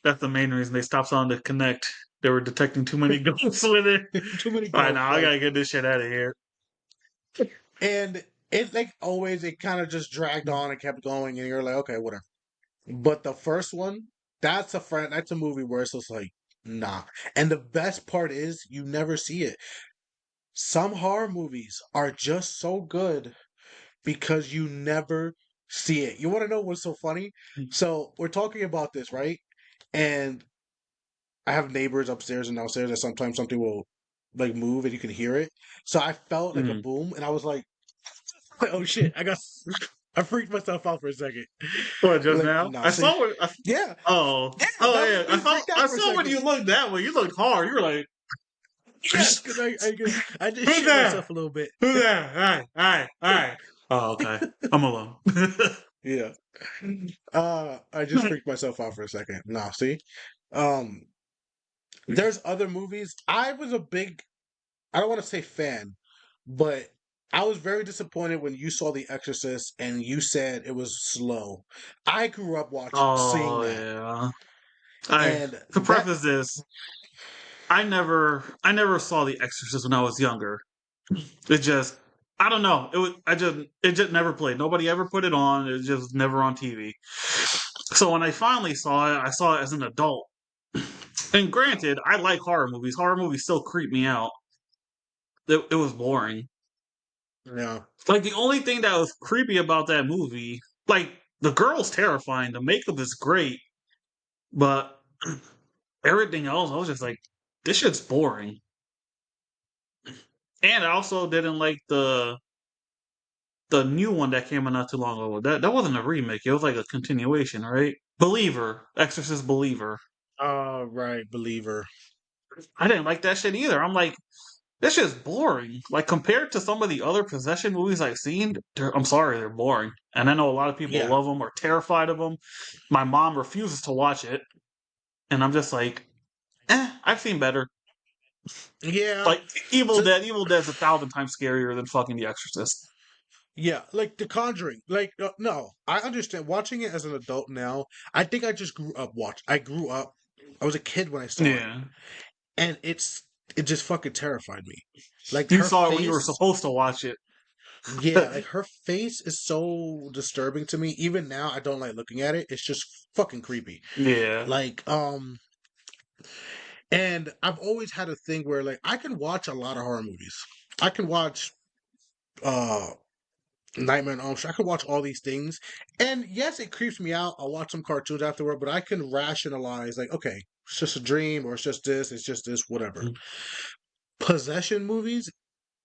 Speaker 2: That's the main reason they stopped on the Connect. They were detecting too many ghosts with it.
Speaker 1: Too many
Speaker 2: All right,
Speaker 1: ghosts.
Speaker 2: now I
Speaker 1: Like
Speaker 2: gotta get this shit out of here.
Speaker 1: and it like always it kind of just dragged on and kept going and you're like, okay, whatever. But the first one, that's a movie where it's just like, nah. And the best part is you never see it. some horror movies are just so good because you never see it. You want to know what's so funny? So we're talking about this, right? And I have neighbors upstairs and downstairs, and sometimes something will like move and you can hear it. So I felt like a
Speaker 2: Mm.
Speaker 1: boom, and I was like, "Oh shit!" I freaked myself out for a second.
Speaker 2: What, just
Speaker 1: Like,
Speaker 2: now?
Speaker 1: nah,
Speaker 2: I
Speaker 1: see,
Speaker 2: saw it.
Speaker 1: yeah,
Speaker 2: Oh,
Speaker 1: yeah,
Speaker 2: oh
Speaker 1: that was
Speaker 2: yeah.
Speaker 1: me freaked out
Speaker 2: I
Speaker 1: for a
Speaker 2: saw when
Speaker 1: second.
Speaker 2: you looked that way. You looked hard. You were like,
Speaker 1: Yes, because I just
Speaker 2: "Who's
Speaker 1: shit
Speaker 2: that?
Speaker 1: myself a little bit.
Speaker 2: Who's that? All right." Oh, okay. I'm alone.
Speaker 1: Yeah. I just freaked myself out for a second. Nah, see, um, there's other movies. I was a big, I don't want to say fan, but I was very disappointed when you saw The Exorcist and you said it was slow. I grew up seeing
Speaker 2: Oh
Speaker 1: that,
Speaker 2: yeah. I
Speaker 1: and
Speaker 2: to
Speaker 1: that,
Speaker 2: preface this, I never saw The Exorcist when I was younger. It just I don't know. It just never played. Nobody ever put it on. It was just never on TV. So when I finally saw it, I saw it as an adult. And granted, I like horror movies. Horror movies still creep me out. It was boring.
Speaker 1: yeah,
Speaker 2: Like the only thing that was creepy about that movie, like the girl's terrifying. The makeup is great, but everything else, I was just like, this shit's boring. And I also didn't like the new one that came out not too long ago. That wasn't a remake. It was like a continuation, right? Believer, Exorcist Believer.
Speaker 1: right, Believer.
Speaker 2: I didn't like that shit either. I'm like, this shit's boring. Like compared to some of the other possession movies I've seen, I'm sorry, they're boring. And I know a lot of people
Speaker 1: Yeah,
Speaker 2: love them or terrified of them. My mom refuses to watch it, and I'm just like, I've seen better.
Speaker 1: yeah.
Speaker 2: Like Evil
Speaker 1: So
Speaker 2: Dead. Evil Dead's 1,000 times scarier than fucking The Exorcist.
Speaker 1: yeah, like The Conjuring. Like, no, I understand. Watching it as an adult now, I think I just grew up. I grew up. I was a kid when I saw it,
Speaker 2: Yeah,
Speaker 1: and it just fucking terrified me. Like
Speaker 2: you
Speaker 1: her
Speaker 2: saw it when you were
Speaker 1: face.
Speaker 2: supposed to watch it.
Speaker 1: Yeah, like her face is so disturbing to me. Even now, I don't like looking at it. It's just fucking creepy.
Speaker 2: Yeah.
Speaker 1: Like, and I've always had a thing where like I can watch a lot of horror movies. I can watch uh Nightmare on Elm Street. I can watch all these things, and yes, it creeps me out. I'll watch some cartoons afterward, but I can rationalize like, okay, it's just a dream, or it's just this, whatever. Possession movies,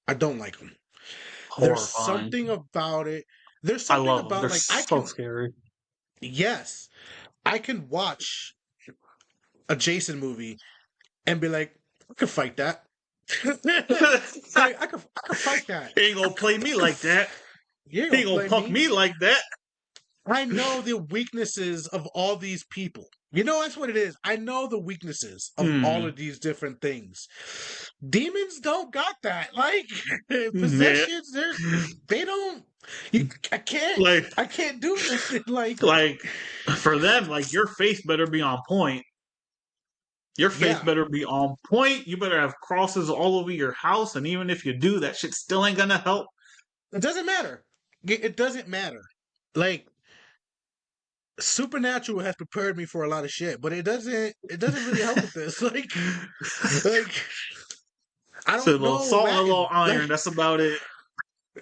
Speaker 1: I don't like them. There's
Speaker 2: Horrifying.
Speaker 1: something about it. There's
Speaker 2: I
Speaker 1: something
Speaker 2: love them.
Speaker 1: about
Speaker 2: They're
Speaker 1: like I
Speaker 2: so
Speaker 1: can,
Speaker 2: scary.
Speaker 1: yes, I can watch a Jason movie and be like, I could fight that. I could fight that.
Speaker 2: He ain't gonna play me like that.
Speaker 1: You ain't
Speaker 2: He
Speaker 1: gonna
Speaker 2: ain't gonna
Speaker 1: play
Speaker 2: punk
Speaker 1: me.
Speaker 2: me like that.
Speaker 1: I know the weaknesses of all these people. You know, that's what it is. I know the weaknesses of all
Speaker 2: Hmm.
Speaker 1: of these different things. Demons don't got that. Like
Speaker 2: Yeah.
Speaker 1: possessions, they don't. You,
Speaker 2: Like,
Speaker 1: I can't do nothing. Like,
Speaker 2: like for them, like your face better be on point. Your face
Speaker 1: yeah,
Speaker 2: better be on point. You better have crosses all over your house, and even if you do, that shit still ain't gonna help.
Speaker 1: it doesn't matter. It doesn't matter. Like Supernatural has prepared me for a lot of shit, but it doesn't. It doesn't really help with this. Like I
Speaker 2: So a
Speaker 1: don't
Speaker 2: little
Speaker 1: know
Speaker 2: salt and a little
Speaker 1: Latin.
Speaker 2: iron.
Speaker 1: Like
Speaker 2: That's about it.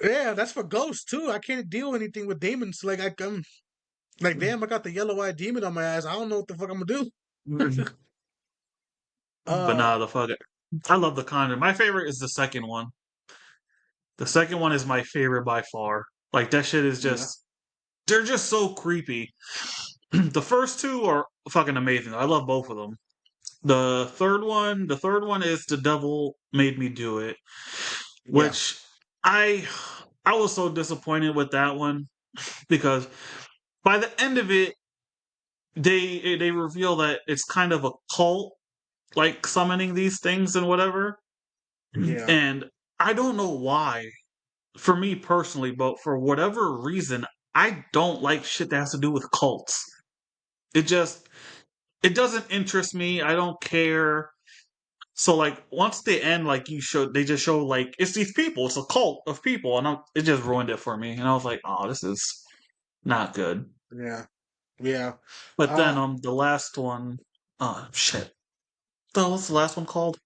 Speaker 1: yeah, that's for ghosts too. I can't deal anything with demons. Like I'm like damn, I got the yellow-eyed demon on my ass. I don't know what the fuck I'm gonna do.
Speaker 2: But
Speaker 1: Uh,
Speaker 2: nah, the fuck it. I love the Conjuring. My favorite is the second one. The second one is my favorite by far. Like that shit is
Speaker 1: yeah,
Speaker 2: just they're just so creepy. The first two are fucking amazing. I love both of them. The third one is The Devil Made Me Do It,
Speaker 1: yeah,
Speaker 2: which I I was so disappointed with that one because by the end of it they reveal that it's kind of a cult like summoning these things and whatever.
Speaker 1: yeah,
Speaker 2: And I don't know why for me personally, but for whatever reason, I don't like shit that has to do with cults. It just it doesn't interest me. I don't care. So like once they end, like they just show like it's these people. It's a cult of people, and it just ruined it for me. And I was like, oh, this is not good.
Speaker 1: yeah, yeah.
Speaker 2: But then
Speaker 1: Uh,
Speaker 2: the last one, oh shit, what's the last one called?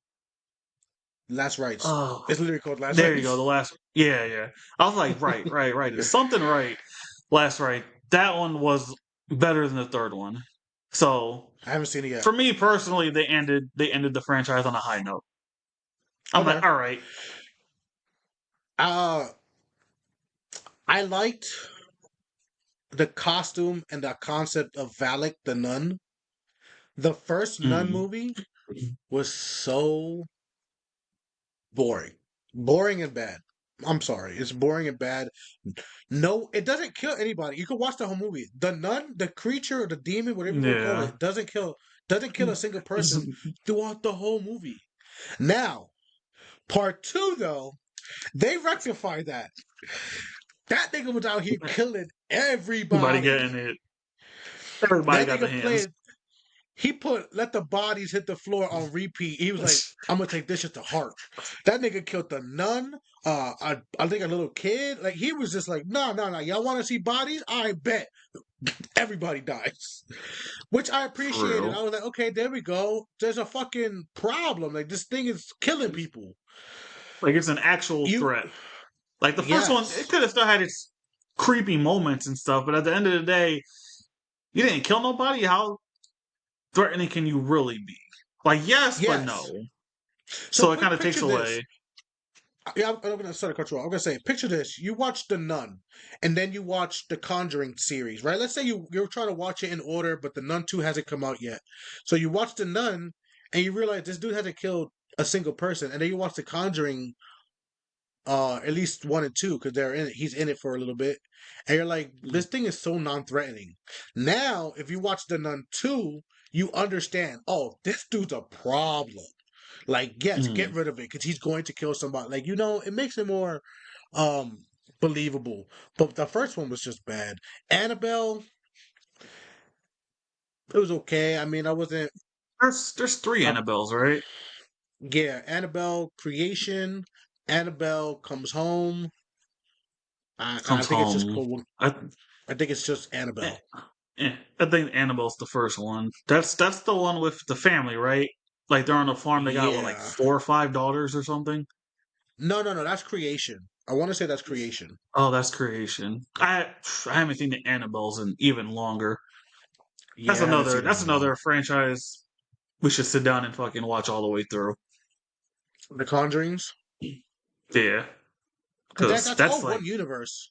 Speaker 1: Last Rites.
Speaker 2: Oh,
Speaker 1: It's literally called Last
Speaker 2: there you go.
Speaker 1: Rites.
Speaker 2: The last. Yeah, yeah. I was like, right, right, right. There's something right. Last right. That one was better than the third one. So
Speaker 1: I haven't seen it yet.
Speaker 2: for me personally, they ended the franchise on a high note. I'm like,
Speaker 1: Okay.
Speaker 2: all right.
Speaker 1: Uh, I liked the costume and the concept of Valak the nun. The first nun
Speaker 2: Mm.
Speaker 1: movie was so boring. Boring and bad. I'm sorry. It's boring and bad. No, it doesn't kill anybody. You can watch the whole movie. The nun, the creature, or the demon, whatever you want to call
Speaker 2: Yeah.
Speaker 1: it, doesn't kill a single person throughout the whole movie. Now, part two though, they rectified that. That nigga was out here killing
Speaker 2: Everybody
Speaker 1: everybody.
Speaker 2: getting it. Everybody
Speaker 1: That
Speaker 2: got the
Speaker 1: nigga
Speaker 2: hands.
Speaker 1: played. He put let the bodies hit the floor on repeat. He was like, "I'm gonna take this shit to heart." That nigga killed the nun. I think a little kid. Like he was just like, "No, no, no. Y'all want to see bodies? I bet everybody dies," which I
Speaker 2: For
Speaker 1: appreciated.
Speaker 2: real.
Speaker 1: I was like, "Okay, there we go. There's a fucking problem. Like this thing is killing people."
Speaker 2: Like it's an actual
Speaker 1: You,
Speaker 2: threat. Like the first one, it
Speaker 1: yes,
Speaker 2: could have still had its creepy moments and stuff, but at the end of the day, you didn't kill nobody. How threatening can you really be? Like yes, but no.
Speaker 1: yes. So
Speaker 2: So it kind of takes
Speaker 1: picture this.
Speaker 2: away.
Speaker 1: Yeah, I'm gonna start a cut you off. I'm gonna say, picture this: you watch The Nun, and then you watch the Conjuring series, right? Let's say you're trying to watch it in order, but The Nun 2 hasn't come out yet. So you watch The Nun, and you realize this dude hasn't killed a single person, and then you watch The Conjuring, at least 1 and 2, because they're in it. He's in it for a little bit, and you're like, this thing is so non-threatening. Now, if you watch The Nun 2, you understand. Oh, this dude's a problem. Like, yes, get
Speaker 2: Mm.
Speaker 1: rid of it because he's going to kill somebody. Like, it makes it more um believable. But the first one was just bad. Annabelle, it was okay. I mean, I wasn't.
Speaker 2: There's three
Speaker 1: I,
Speaker 2: Annabelles, right?
Speaker 1: yeah, Annabelle Creation, Annabelle Comes Home. I
Speaker 2: Comes
Speaker 1: think it's just
Speaker 2: home.
Speaker 1: called.
Speaker 2: I,
Speaker 1: I think it's just
Speaker 2: eh,
Speaker 1: Annabelle.
Speaker 2: I think Annabelle's the first one. That's the one with the family, right? Like they're on a farm. They got what, like
Speaker 1: Yeah.
Speaker 2: 4 or 5 daughters or something.
Speaker 1: No, no, no. That's Creation. I want to say that's Creation.
Speaker 2: Oh, that's creation. I haven't seen the Annabelles in even longer. That's
Speaker 1: Yeah, I haven't
Speaker 2: another
Speaker 1: seen it
Speaker 2: that's
Speaker 1: in a while.
Speaker 2: another franchise we should sit down and fucking watch all the way through.
Speaker 1: The Conjurings.
Speaker 2: Yeah,
Speaker 1: Because
Speaker 2: because
Speaker 1: that's
Speaker 2: that's
Speaker 1: all
Speaker 2: like
Speaker 1: one universe.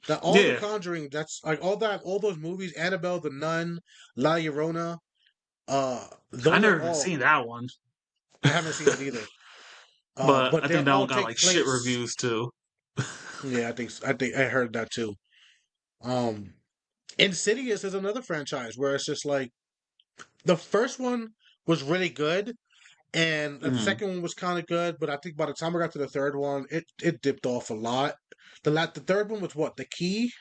Speaker 1: That all the
Speaker 2: yeah.
Speaker 1: Conjuring, that's like all those movies, Annabelle, the Nun, La Llorona,
Speaker 2: I
Speaker 1: those are
Speaker 2: never even
Speaker 1: all.
Speaker 2: seen that one,
Speaker 1: I haven't seen it either.
Speaker 2: but
Speaker 1: But
Speaker 2: I
Speaker 1: they
Speaker 2: think that
Speaker 1: all
Speaker 2: one got
Speaker 1: take
Speaker 2: like shit
Speaker 1: place.
Speaker 2: reviews too.
Speaker 1: Yeah, I think I heard that too. Um, Insidious is another franchise where it's just like the first one was really good, and the
Speaker 2: Mm.
Speaker 1: second one was kind of good, but I think by the time I got to the third one, it dipped off a lot. The third one was what? The Key?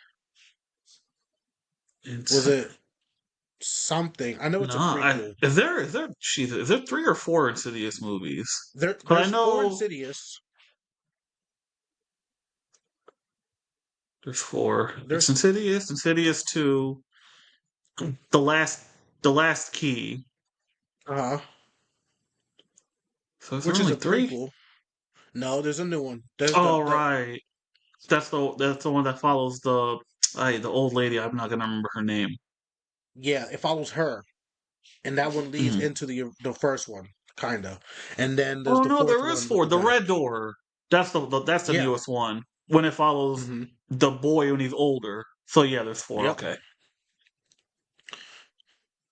Speaker 1: Was
Speaker 2: It's
Speaker 1: it something? I know it's
Speaker 2: no.
Speaker 1: a prequel.
Speaker 2: Is there 3 or 4 Insidious movies? Because I
Speaker 1: There's four
Speaker 2: know
Speaker 1: Insidious.
Speaker 2: there's 4. It's
Speaker 1: There's
Speaker 2: Insidious, Insidious 2, the last key.
Speaker 1: uh
Speaker 2: So is there
Speaker 1: which is
Speaker 2: only
Speaker 1: a
Speaker 2: 3?
Speaker 1: prequel. No, there's a new one. There's
Speaker 2: Oh
Speaker 1: the
Speaker 2: right. That's the one that follows the old lady. I'm not gonna remember her name.
Speaker 1: yeah, it follows her, and that one leads
Speaker 2: Mm.
Speaker 1: into the first one, kinda. And then there's
Speaker 2: Oh
Speaker 1: the
Speaker 2: no,
Speaker 1: fourth
Speaker 2: there is
Speaker 1: one with
Speaker 2: 4.
Speaker 1: the
Speaker 2: The
Speaker 1: guy.
Speaker 2: Red Door. That's the
Speaker 1: Yeah.
Speaker 2: newest one. When it follows
Speaker 1: Hmm.
Speaker 2: the boy when he's older. So yeah, there's 4.
Speaker 1: Yep.
Speaker 2: Okay.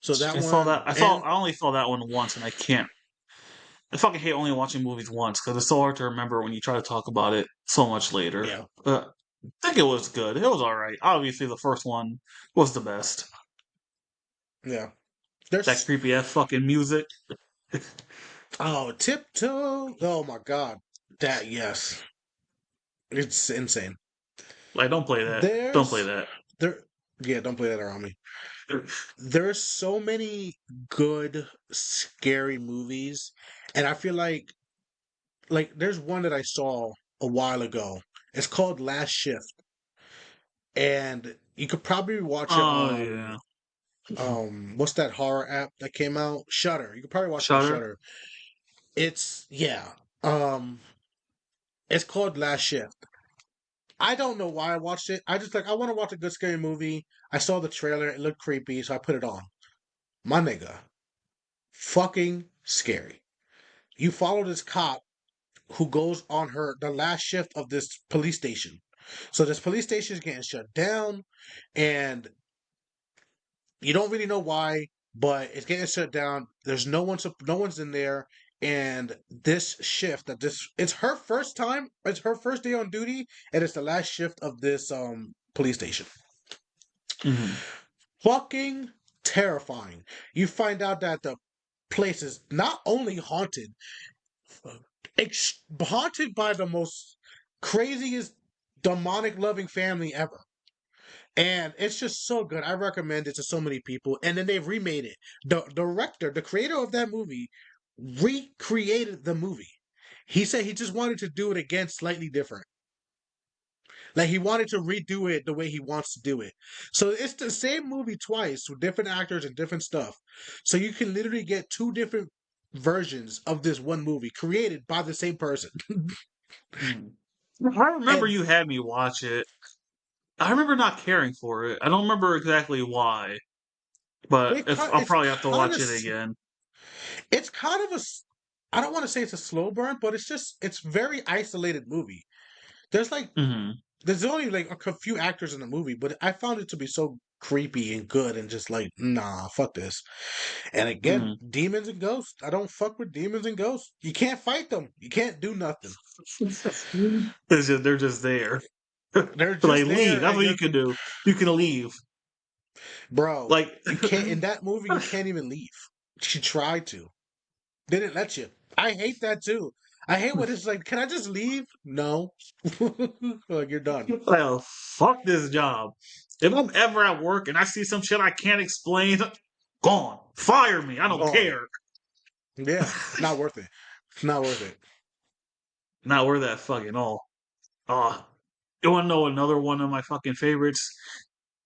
Speaker 1: So that
Speaker 2: I saw that.
Speaker 1: one and
Speaker 2: I only saw that one once, and I can't. I fucking hate only watching movies once because it's so hard to remember when you try to talk about it so much later.
Speaker 1: yeah,
Speaker 2: But I think it was good. It was all right. Obviously, the first one was the best.
Speaker 1: yeah.
Speaker 2: That
Speaker 1: There's
Speaker 2: creepy ass fucking music.
Speaker 1: tiptoe. Oh my god, that yes, it's insane.
Speaker 2: Like, don't play that. Don't play
Speaker 1: There's
Speaker 2: that.
Speaker 1: there. Yeah, don't play that around me. There's so many good scary movies, and I feel like there's one that I saw a while ago. It's called Last Shift, and you could probably watch it
Speaker 2: Oh
Speaker 1: on
Speaker 2: yeah.
Speaker 1: what's that horror app that came out? Shutter. You could probably watch it on
Speaker 2: Shutter.
Speaker 1: Shutter. It's yeah. Um, it's called Last Shift. I don't know why I watched it. I just like I want to watch a good scary movie. I saw the trailer, it looked creepy, so I put it on. My nigga, fucking scary. You follow this cop who goes on the last shift of this police station. So this police station is getting shut down, and you don't really know why, but it's getting shut down. There's no one's in there, and this shift that this it's her first time, it's her first day on duty, and it's the last shift of this police station.
Speaker 2: Mm-hmm.
Speaker 1: Fucking terrifying. You find out that the place is not only haunted, haunted by the most craziest demonic loving family ever. And it's just so good. I recommend it to so many people. And then they've remade it. The director, the creator of that movie, recreated the movie. He said he just wanted to do it again slightly different. Like he wanted to redo it the way he wants to do it. So it's the same movie twice with different actors and different stuff. So you can literally get two different versions of this one movie created by the same person.
Speaker 2: I remember
Speaker 1: And
Speaker 2: you had me watch it. I remember not caring for it. I don't remember exactly why, but if I'll
Speaker 1: it's
Speaker 2: probably have to
Speaker 1: kind
Speaker 2: watch
Speaker 1: of
Speaker 2: it again.
Speaker 1: it's kind of a I don't want to say it's a slow burn, but it's very isolated movie. There's like
Speaker 2: Mm-hmm.
Speaker 1: there's only like a few actors in the movie, but I found it to be so creepy and good and just like nah, fuck this. And again,
Speaker 2: Mm-hmm.
Speaker 1: demons and ghosts. I don't fuck with demons and ghosts. You can't fight them. You can't do nothing.
Speaker 2: They're just there.
Speaker 1: They're
Speaker 2: Like
Speaker 1: just
Speaker 2: leave.
Speaker 1: there,
Speaker 2: That's
Speaker 1: and
Speaker 2: what you
Speaker 1: you're
Speaker 2: can do. You can leave.
Speaker 1: bro.
Speaker 2: Like
Speaker 1: You can't in that movie. You can't even leave. She tried to. They didn't let you. I hate that too. I hate when it's like, can I just leave? No. Like you're done.
Speaker 2: well, fuck this job. If I'm ever at work and I see some shit I can't explain, gone. Fire me. I don't
Speaker 1: Gone.
Speaker 2: care.
Speaker 1: Yeah. Not worth it. It's not worth it.
Speaker 2: Not worth that fucking all. Uh, you wanna know another one of my fucking favorites?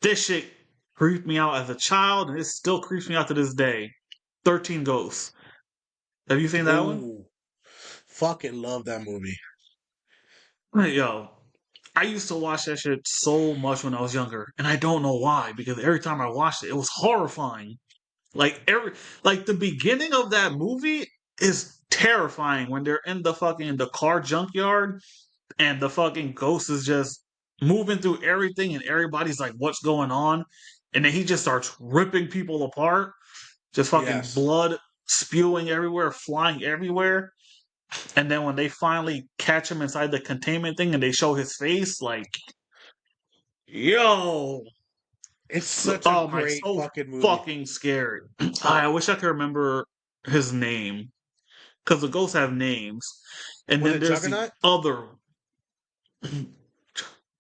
Speaker 2: This shit creeped me out as a child, and it still creeps me out to this day. 13 Ghosts. Have you seen that one?
Speaker 1: Oh, fucking love that movie.
Speaker 2: Yo, I used to watch that shit so much when I was younger, and I don't know why, because every time I watched it, it was horrifying. Like like the beginning of that movie is terrifying when they're in the car junkyard and the fucking ghost is just moving through everything and everybody's like, what's going on? And then he just starts ripping people apart, just fucking
Speaker 1: Yes.
Speaker 2: blood spewing everywhere, flying everywhere. And then when they finally catch him inside the containment thing and they show his face, like, yo,
Speaker 1: It's such a
Speaker 2: oh my,
Speaker 1: great
Speaker 2: so
Speaker 1: fucking movie.
Speaker 2: fucking scary. I wish I could remember his name because the ghosts have names. And
Speaker 1: Was
Speaker 2: then
Speaker 1: it
Speaker 2: there's the
Speaker 1: Juggernaut?
Speaker 2: other.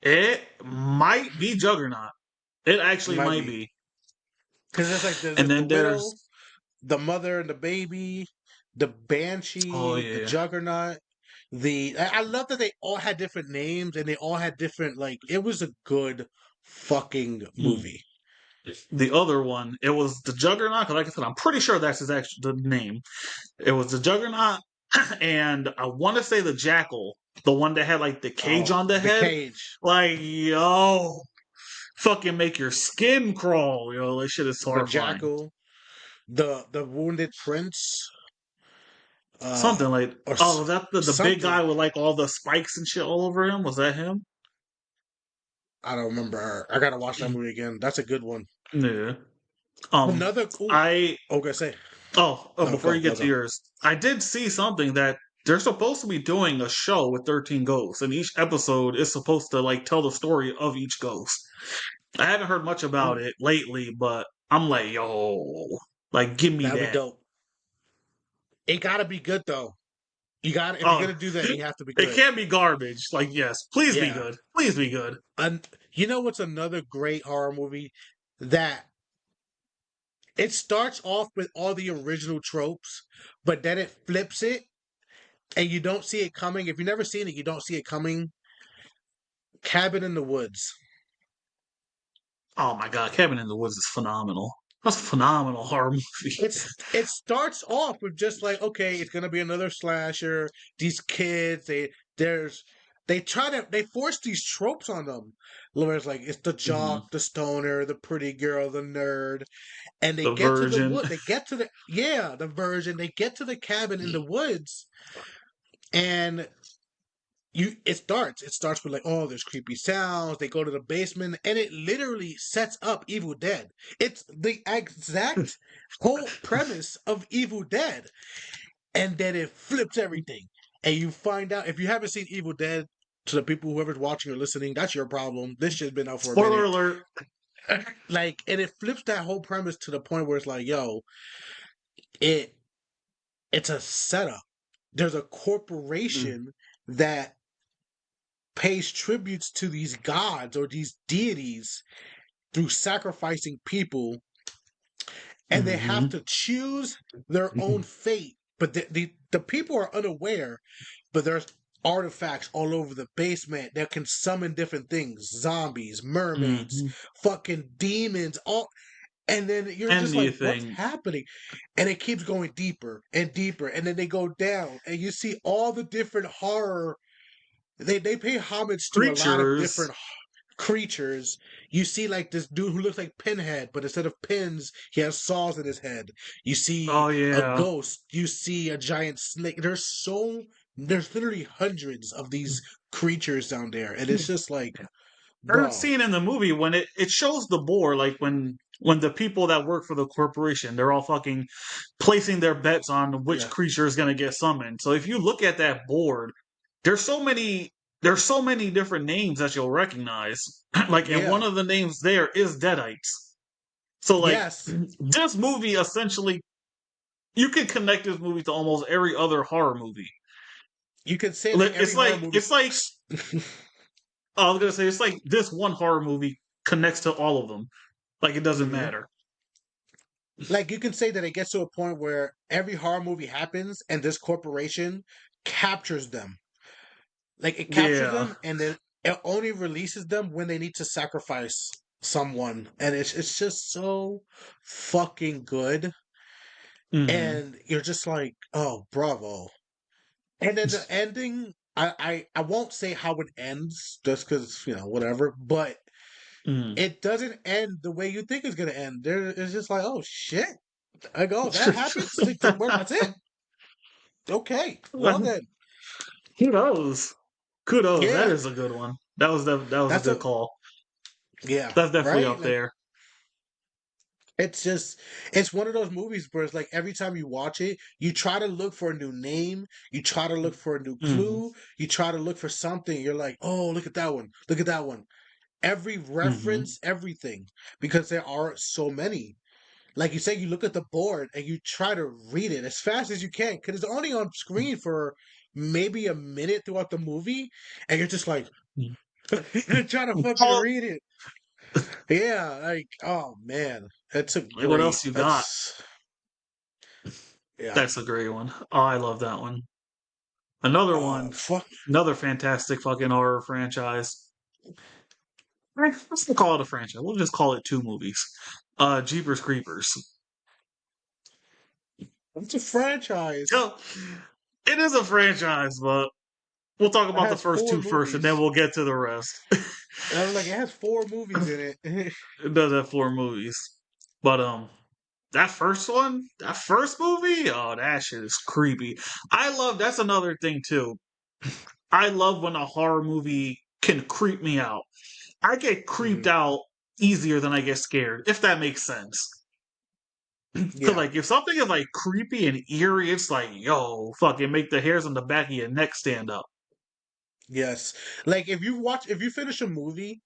Speaker 2: It might be Juggernaut. It
Speaker 1: It
Speaker 2: actually
Speaker 1: might
Speaker 2: might
Speaker 1: be.
Speaker 2: be.
Speaker 1: Because it's like
Speaker 2: And
Speaker 1: the
Speaker 2: then
Speaker 1: widow,
Speaker 2: there's
Speaker 1: the mother and the baby, the
Speaker 2: oh
Speaker 1: banshee, the
Speaker 2: yeah,
Speaker 1: juggernaut. I love that they all had different names and they all had different like it was a good fucking
Speaker 2: mm.
Speaker 1: movie.
Speaker 2: The other one. It was the Juggernaut. 'Cause like I said, I'm pretty sure that's his actual the name. It was the Juggernaut, and I want to say the Jackal, the one that had like the cage
Speaker 1: Oh,
Speaker 2: on the
Speaker 1: the
Speaker 2: head.
Speaker 1: cage,
Speaker 2: Like yo, fucking make your skin crawl. Yo, that shit is
Speaker 1: the
Speaker 2: horrifying.
Speaker 1: jackal, the wounded prince,
Speaker 2: Something like
Speaker 1: or
Speaker 2: oh, was that the big
Speaker 1: something.
Speaker 2: guy with like all the spikes and shit all over him? Was that him?
Speaker 1: I don't remember. I gotta watch that movie again. That's a good one.
Speaker 2: Yeah. Um,
Speaker 1: Another cool.
Speaker 2: I
Speaker 1: Okay, say no.
Speaker 2: before
Speaker 1: Go
Speaker 2: you
Speaker 1: go
Speaker 2: get to
Speaker 1: go.
Speaker 2: yours, I did see something that they're supposed to be doing a show with 13 ghosts, and each episode is supposed to like tell the story of each ghost. I haven't heard much about
Speaker 1: Ooh,
Speaker 2: it lately, but I'm like, yo, like give me
Speaker 1: that'd be
Speaker 2: that.
Speaker 1: dope. It gotta be good though. You got if you're
Speaker 2: Oh,
Speaker 1: gonna do that, you have to be
Speaker 2: it
Speaker 1: good.
Speaker 2: can't be garbage. Like, yes, please be
Speaker 1: Yeah.
Speaker 2: good. Please be good.
Speaker 1: And you know what's another great horror movie that it starts off with all the original tropes, but then it flips it and you don't see it coming. If you've never seen it, you don't see it coming. Cabin in the Woods.
Speaker 2: Oh my god, Cabin in the Woods is phenomenal. That's a phenomenal horror movie.
Speaker 1: It starts off with just like, okay, it's gonna be another slasher. These kids, there's they force these tropes on them. Where it's like it's the
Speaker 2: Hmm.
Speaker 1: jock, the stoner, the pretty girl, the nerd, and they
Speaker 2: The
Speaker 1: get to the
Speaker 2: Virgin.
Speaker 1: wood. They get to the virgin. They get to the cabin in the woods, and it starts with like, oh, there's creepy sounds. They go to the basement, and it literally sets up Evil Dead. It's the exact whole premise of Evil Dead, and then it flips everything, and you find out, if you haven't seen Evil Dead, to the people, whoever's watching or listening, that's your problem. This shit's been out for a
Speaker 2: Spoiler
Speaker 1: minute.
Speaker 2: alert.
Speaker 1: Like, and it flips that whole premise to the point where it's like, yo, it it's a setup. There's a
Speaker 2: Mm,
Speaker 1: corporation that pays tributes to these gods or these deities through sacrificing people, and they have
Speaker 2: mm-hmm.
Speaker 1: to choose their own fate. But the people are unaware, but there's artifacts all over the basement that can summon different things: zombies, mermaids,
Speaker 2: Mm-hmm.
Speaker 1: fucking demons, all. And then you're just like, what's
Speaker 2: Anything.
Speaker 1: happening? And it keeps going deeper and deeper, and then they go down, and you see all the different horror. They pay homage to a lot of
Speaker 2: Creatures.
Speaker 1: different creatures. You see like this dude who looks like Pinhead, but instead of pins, he has saws in his head. You see
Speaker 2: Oh
Speaker 1: a
Speaker 2: yeah.
Speaker 1: ghost. You see a giant snake. There's literally hundreds of these creatures down there, and it's just like,
Speaker 2: There's a
Speaker 1: bro,
Speaker 2: scene in the movie when it shows the board, like when the people that work for the corporation, they're all fucking placing their bets on which
Speaker 1: yeah,
Speaker 2: creature is gonna get summoned. So if you look at that board, there's so many there's so many different names that you'll recognize. Like, and one
Speaker 1: yeah,
Speaker 2: of the names there is Deadites. So like
Speaker 1: yes.
Speaker 2: this movie essentially, you can connect this movie to almost every other horror movie.
Speaker 1: You could say like
Speaker 2: Like,
Speaker 1: every horror movie.
Speaker 2: it's like I was gonna say it's like this one horror movie connects to all of them. Like it doesn't
Speaker 1: Mhm.
Speaker 2: matter.
Speaker 1: Like, you can say that it gets to a point where every horror movie happens, and this corporation captures them. Like, it captures
Speaker 2: Yeah.
Speaker 1: them, and then it only releases them when they need to sacrifice someone, and it's just so fucking good.
Speaker 2: Hmm.
Speaker 1: And you're just like, oh, bravo. And then the ending, I won't say how it ends, just because, whatever, but
Speaker 2: Mm.
Speaker 1: it doesn't end the way you think it's gonna end. There, it's just like, oh shit. I go, that happens? Like, well, that's it. Okay, well then,
Speaker 2: Kudos. Kudos. That
Speaker 1: yeah,
Speaker 2: is a good one. That was a
Speaker 1: that's
Speaker 2: good
Speaker 1: a
Speaker 2: call.
Speaker 1: yeah,
Speaker 2: That's definitely
Speaker 1: right.
Speaker 2: up
Speaker 1: Like,
Speaker 2: there.
Speaker 1: it's just, it's one of those movies where it's like every time you watch it, you try to look for a new name, you try to look for a new
Speaker 2: Hmm.
Speaker 1: clue, you try to look for something. You're like, oh, look at that one, look at that one. Every
Speaker 2: Hmm.
Speaker 1: reference, everything, because there are so many. Like you say, you look at the board and you try to read it as fast as you can because it's only on screen for maybe a minute throughout the movie, and you're just like, you're trying to fucking
Speaker 2: Paul,
Speaker 1: read it. Yeah, like, oh man, that's a
Speaker 2: like, what
Speaker 1: great.
Speaker 2: else you got?
Speaker 1: That's yeah.
Speaker 2: That's a great one. Oh, I love that one. Another one.
Speaker 1: Fuck.
Speaker 2: Another fantastic fucking horror franchise. Let's not call it a franchise. We'll just call it two movies. Jeepers Creepers.
Speaker 1: It's a franchise.
Speaker 2: Yo, it is a franchise, but we'll talk
Speaker 1: It
Speaker 2: about the
Speaker 1: has
Speaker 2: first
Speaker 1: four
Speaker 2: two first, and then
Speaker 1: movies.
Speaker 2: we'll get to the rest.
Speaker 1: And I'm like, it has four movies in it.
Speaker 2: It does have four movies, but that first one, that first movie, oh, that shit is creepy. I love. That's another thing too. I love when a horror movie can creep me out. I get creeped
Speaker 1: Mhm.
Speaker 2: out easier than I get scared, if that makes sense. Cause
Speaker 1: Yeah.
Speaker 2: like if something is like creepy and eerie, it's like, yo, fucking make the hairs on the back of your neck stand up.
Speaker 1: Yes. Like, if you finish a movie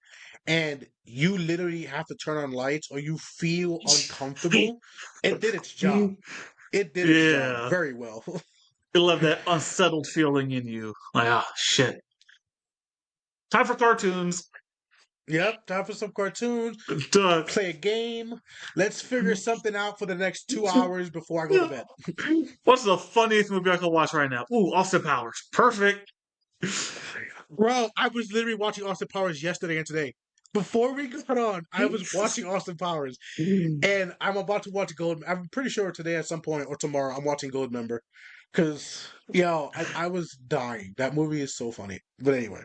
Speaker 1: and you literally have to turn on lights or you feel uncomfortable, it did its job. It did its job
Speaker 2: Yeah.
Speaker 1: very well.
Speaker 2: You'll have that unsettled feeling in you. Like, ah, shit. Time for cartoons.
Speaker 1: Yep, time for some cartoons,
Speaker 2: Duh.
Speaker 1: play a game. Let's figure something out for the next 2 hours before I go to bed.
Speaker 2: What's the funniest movie I can watch right now? Ooh, Austin Powers. Perfect.
Speaker 1: Bro, I was literally watching Austin Powers yesterday and today. before we got on, I was watching Austin Powers, and I'm about to watch Gold. I'm pretty sure today at some point or tomorrow I'm watching Goldmember, because yo, I was dying. That movie is so funny. But anyway,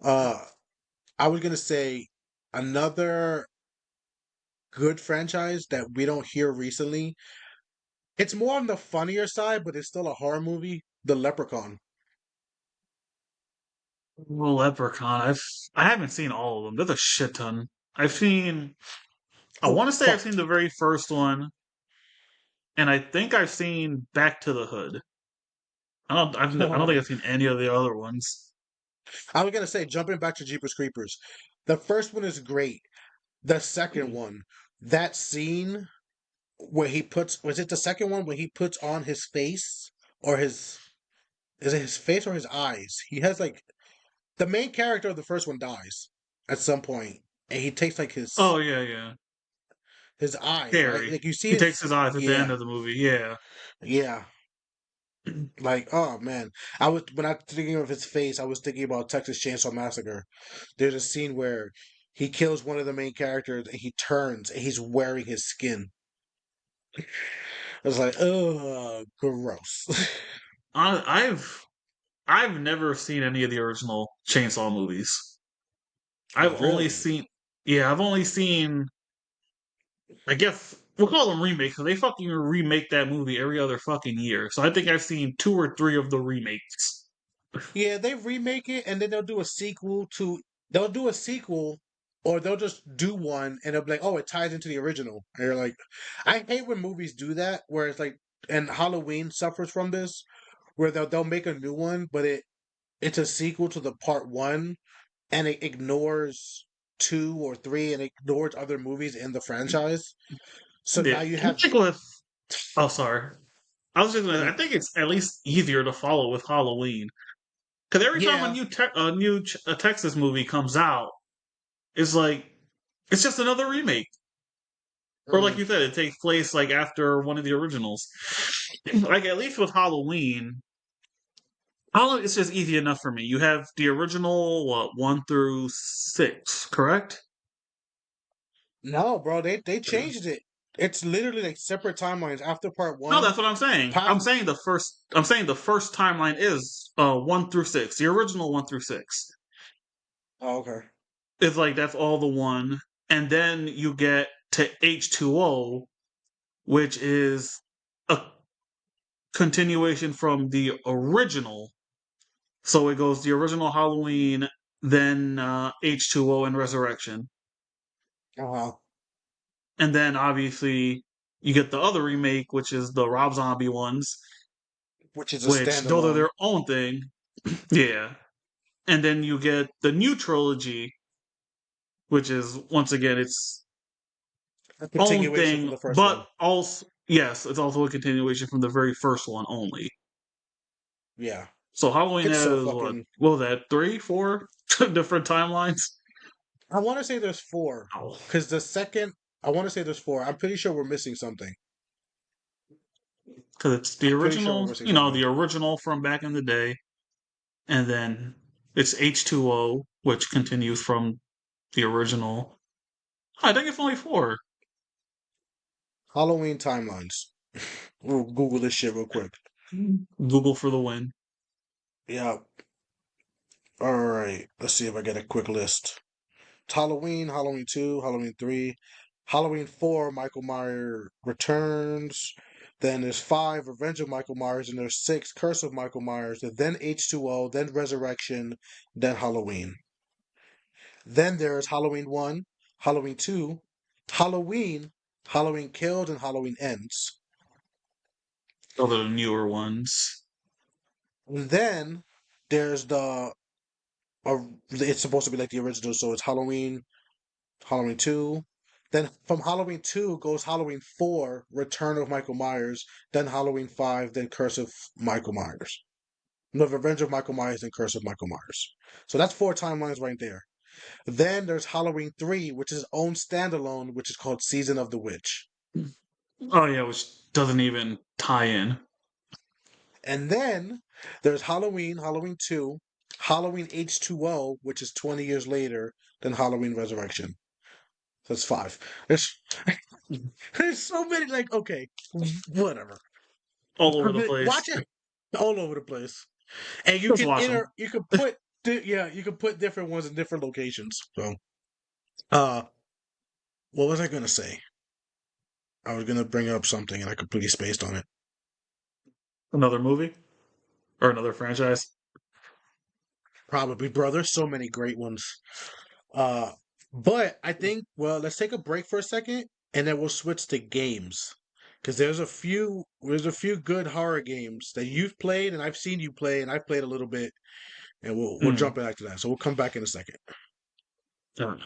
Speaker 1: uh, I was gonna say another good franchise that we don't hear recently. It's more on the funnier side, but it's still a horror movie. The Leprechaun.
Speaker 2: Well, Leprechaun. I haven't seen all of them. There's a shit ton. I've seen. I
Speaker 1: Oh
Speaker 2: want to say I've
Speaker 1: fuck!
Speaker 2: seen the very first one, and I think I've seen Back to the Hood. I don't think I've seen any of the other ones.
Speaker 1: I was gonna say, jumping back to Jeepers Creepers, the first one is great. The second one, that scene where he puts, was it the second one when he puts on his face or his, is it his face or his eyes? He has like, the main character of the first one dies at some point, and he takes like
Speaker 2: Oh yeah, yeah.
Speaker 1: his eyes, right?
Speaker 2: Scary.
Speaker 1: Like you see
Speaker 2: He takes
Speaker 1: his,
Speaker 2: his eyes at the end
Speaker 1: yeah,
Speaker 2: of the movie. Yeah.
Speaker 1: yeah. Like, oh man, I was when I was thinking of his face, I was thinking about Texas Chainsaw Massacre. There's a scene where he kills one of the main characters, and he turns, and he's wearing his skin. I was like, oh, gross.
Speaker 2: I, I've I've never seen any of the original Chainsaw movies.
Speaker 1: Oh,
Speaker 2: I've only
Speaker 1: really?
Speaker 2: seen. Yeah, I've only seen. I guess we'll call them remakes because they fucking remake that movie every other fucking year. So I think I've seen two or three of the remakes.
Speaker 1: Yeah, they remake it, and then they'll do a sequel to. They'll do a sequel, or they'll just do one, and they'll be like, "Oh, it ties into the original." And you're like, I hate when movies do that, where it's like, and Halloween suffers from this, where they'll make a new one, but it's a sequel to the part one, and it ignores two or three, and ignores other movies in the franchise. So
Speaker 2: Yeah,
Speaker 1: now you
Speaker 2: I
Speaker 1: have,
Speaker 2: think with. Oh, sorry. I was just gonna. I
Speaker 1: mm,
Speaker 2: think it's at least easier to follow with Halloween because every time
Speaker 1: yeah,
Speaker 2: a Texas movie comes out, it's like it's just another remake. Or like
Speaker 1: mm,
Speaker 2: you said, it takes place like after one of the originals. Like at least with Halloween, Halloween it's just easy enough for me. You have the original what 1 through 6, correct?
Speaker 1: no, bro, they changed it. It's literally like separate timelines after part
Speaker 2: No,
Speaker 1: one.
Speaker 2: that's what I'm saying.
Speaker 1: Part,
Speaker 2: I'm saying the first timeline is 1 through 6. The original 1 through 6.
Speaker 1: oh, okay.
Speaker 2: It's like that's all the one. And then you get to H2O, which is a continuation from the original. So it goes the original Halloween, then H2O and Resurrection.
Speaker 1: Uh-huh.
Speaker 2: And then obviously you get the other remake, which is the Rob Zombie ones,
Speaker 1: Which is a
Speaker 2: which those are
Speaker 1: standalone.
Speaker 2: their own thing. Yeah. And then you get the new trilogy, which is once again its
Speaker 1: A
Speaker 2: own
Speaker 1: continuation from
Speaker 2: thing,
Speaker 1: the first
Speaker 2: but
Speaker 1: one.
Speaker 2: also yes, it's also a continuation from the very first one only.
Speaker 1: Yeah.
Speaker 2: So Halloween
Speaker 1: It's so
Speaker 2: has
Speaker 1: fucking.
Speaker 2: what was that, 3, 4 different timelines?
Speaker 1: I want to say there's four.
Speaker 2: Oh.
Speaker 1: Because the second. I want to say there's four. I'm pretty sure we're missing something.
Speaker 2: Because it's the
Speaker 1: I'm pretty sure we're
Speaker 2: original,
Speaker 1: missing something.
Speaker 2: the original from back in the day, and then it's H2O, which continues from the original. I think it's only four.
Speaker 1: Halloween timelines. We'll Google this shit real quick.
Speaker 2: Google for the win.
Speaker 1: Yeah. All right. Let's see if I get a quick list. It's Halloween, Halloween 2, Halloween 3, Halloween 4, Michael Myers Returns. Then there's 5, Revenge of Michael Myers. And there's 6, Curse of Michael Myers. Then H2O, then Resurrection, then Halloween. Then there's Halloween 1, Halloween 2, Halloween, Halloween Kills, and Halloween Ends.
Speaker 2: Those are the newer ones.
Speaker 1: And then there's it's supposed to be like the original, so it's Halloween, Halloween 2. Then from Halloween 2 goes Halloween 4, Return of Michael Myers. Then Halloween 5, then Curse of Michael Myers. No, Revenge of Michael Myers, then Curse of Michael Myers. So that's 4 timelines right there. Then there's Halloween 3, which is its own standalone, which is called Season of the Witch.
Speaker 2: Oh yeah, which doesn't even tie in.
Speaker 1: And then there's Halloween, Halloween 2, Halloween H2O, which is 20 years later, then Halloween Resurrection. That's 5. There's so many. Like, okay, whatever.
Speaker 2: All over the place.
Speaker 1: Watch it all over the place, and you
Speaker 2: Just
Speaker 1: can
Speaker 2: watch them.
Speaker 1: You can put you can put different ones in different locations. So, uh, what was I gonna say? I was gonna bring up something and I completely spaced on it.
Speaker 2: Another movie or another franchise.
Speaker 1: Probably brother. So many great ones. Uh, but I think let's take a break for a second and then we'll switch to games because there's a few good horror games that you've played and I've seen you play and I've played a little bit and we'll
Speaker 2: Mm.
Speaker 1: jump back to that. So we'll come back in a second.
Speaker 2: All right.